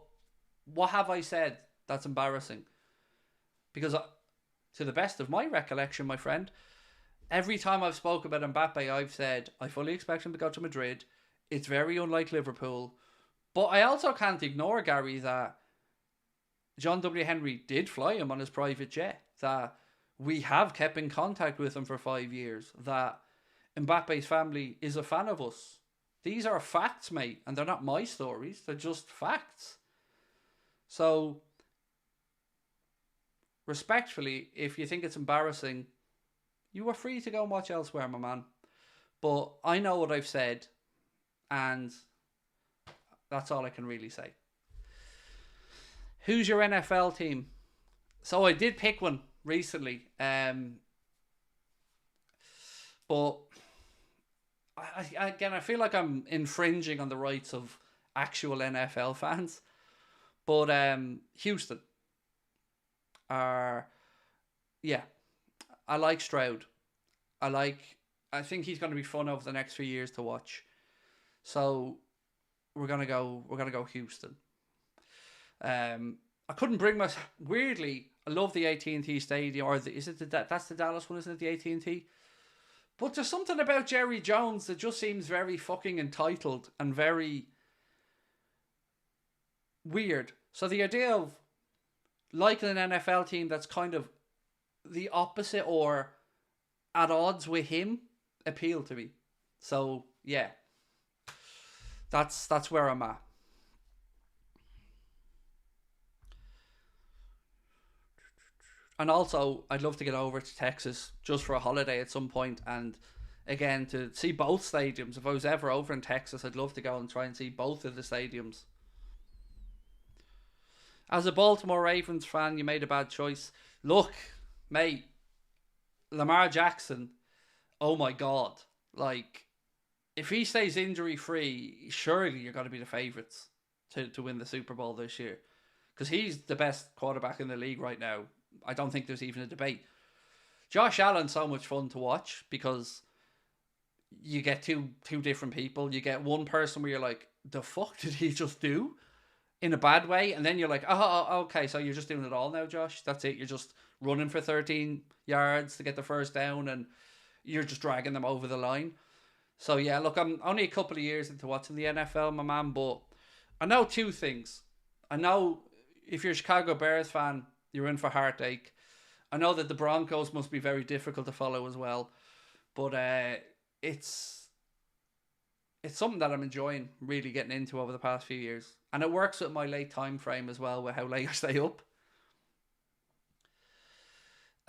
what have I said that's embarrassing? Because to the best of my recollection, my friend, every time I've spoke about Mbappe, I've said I fully expect him to go to Madrid. It's very unlike Liverpool. But I also can't ignore, Gary, that John W. Henry did fly him on his private jet. That we have kept in contact with him for 5 years. That Mbappe's family is a fan of us. These are facts, mate. And they're not my stories. They're just facts. So, respectfully, if you think it's embarrassing, you are free to go and watch elsewhere, my man. But I know what I've said. And that's all I can really say. Who's your NFL team? So I did pick one recently. But I feel like I'm infringing on the rights of actual NFL fans. But Houston are, yeah, I like Stroud. I think he's going to be fun over the next few years to watch. So we're gonna go Houston. I couldn't bring myself. Weirdly, I love the AT&T Stadium, or that's the Dallas one, isn't it? The AT&T. But there's something about Jerry Jones that just seems very fucking entitled and very weird. So the idea of liking an NFL team that's kind of the opposite or at odds with him appealed to me. So yeah, that's where I'm at. And also, I'd love to get over to Texas just for a holiday at some point, and again to see both stadiums. If I was ever over in Texas, I'd love to go and try and see both of the stadiums. As a Baltimore Ravens fan, you made a bad choice. Look, mate, Lamar Jackson, oh my God. Like, if he stays injury free, surely you're going to be the favourites to win the Super Bowl this year. Because he's the best quarterback in the league right now. I don't think there's even a debate. Josh Allen's so much fun to watch because you get two different people. You get one person where you're like, the fuck did he just do? In a bad way. And then you're like, oh, okay, so you're just doing it all now, Josh. That's it. You're just running for 13 yards to get the first down and you're just dragging them over the line. So yeah, look, I'm only a couple of years into watching the NFL, my man, but I know two things. I know if you're a Chicago Bears fan, you're in for heartache. I know that the Broncos must be very difficult to follow as well. But it's something that I'm enjoying really getting into over the past few years. And it works with my late time frame as well, with how late I stay up.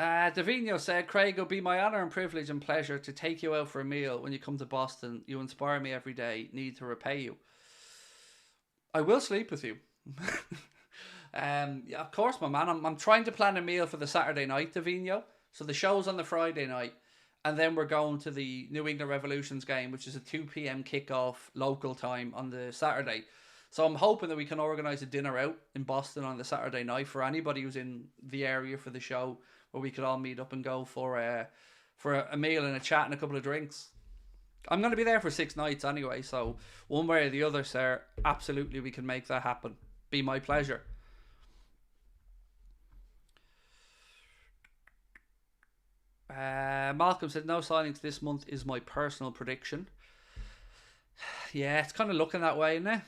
Davino said, Craig, it'll be my honour and privilege and pleasure to take you out for a meal when you come to Boston. You inspire me every day. Need to repay you. I will sleep with you. Yeah, of course, my man. I'm trying to plan a meal for the Saturday night, Davino. So the show's on the Friday night. And then we're going to the New England Revolutions game, which is a 2 p.m. kickoff local time on the Saturday. So I'm hoping that we can organise a dinner out in Boston on the Saturday night for anybody who's in the area for the show, where we could all meet up and go for a meal and a chat and a couple of drinks. I'm going to be there for 6 nights anyway, so one way or the other, sir, absolutely we can make that happen. Be my pleasure. Malcolm said, no signings this month is my personal prediction. Yeah, it's kind of looking that way, isn't it?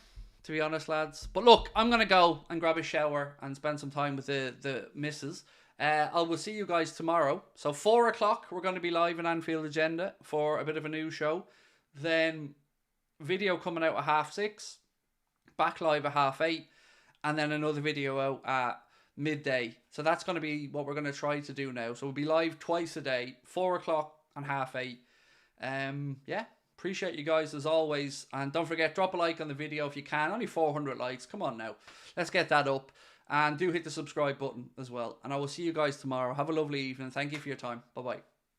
To be honest, lads. But look, I'm going to go and grab a shower and spend some time with the missus. I will see you guys tomorrow. So 4 o'clock, we're going to be live in Anfield Agenda for a bit of a news show. Then video coming out at 6:30. Back live at 8:30. And then another video out at midday. So that's going to be what we're going to try to do now. So we'll be live twice a day, 4 o'clock and 8:30. Yeah, appreciate you guys as always. And don't forget, drop a like on the video if you can. Only 400 likes. Come on now. Let's get that up. And do hit the subscribe button as well. And I will see you guys tomorrow. Have a lovely evening. Thank you for your time. Bye-bye.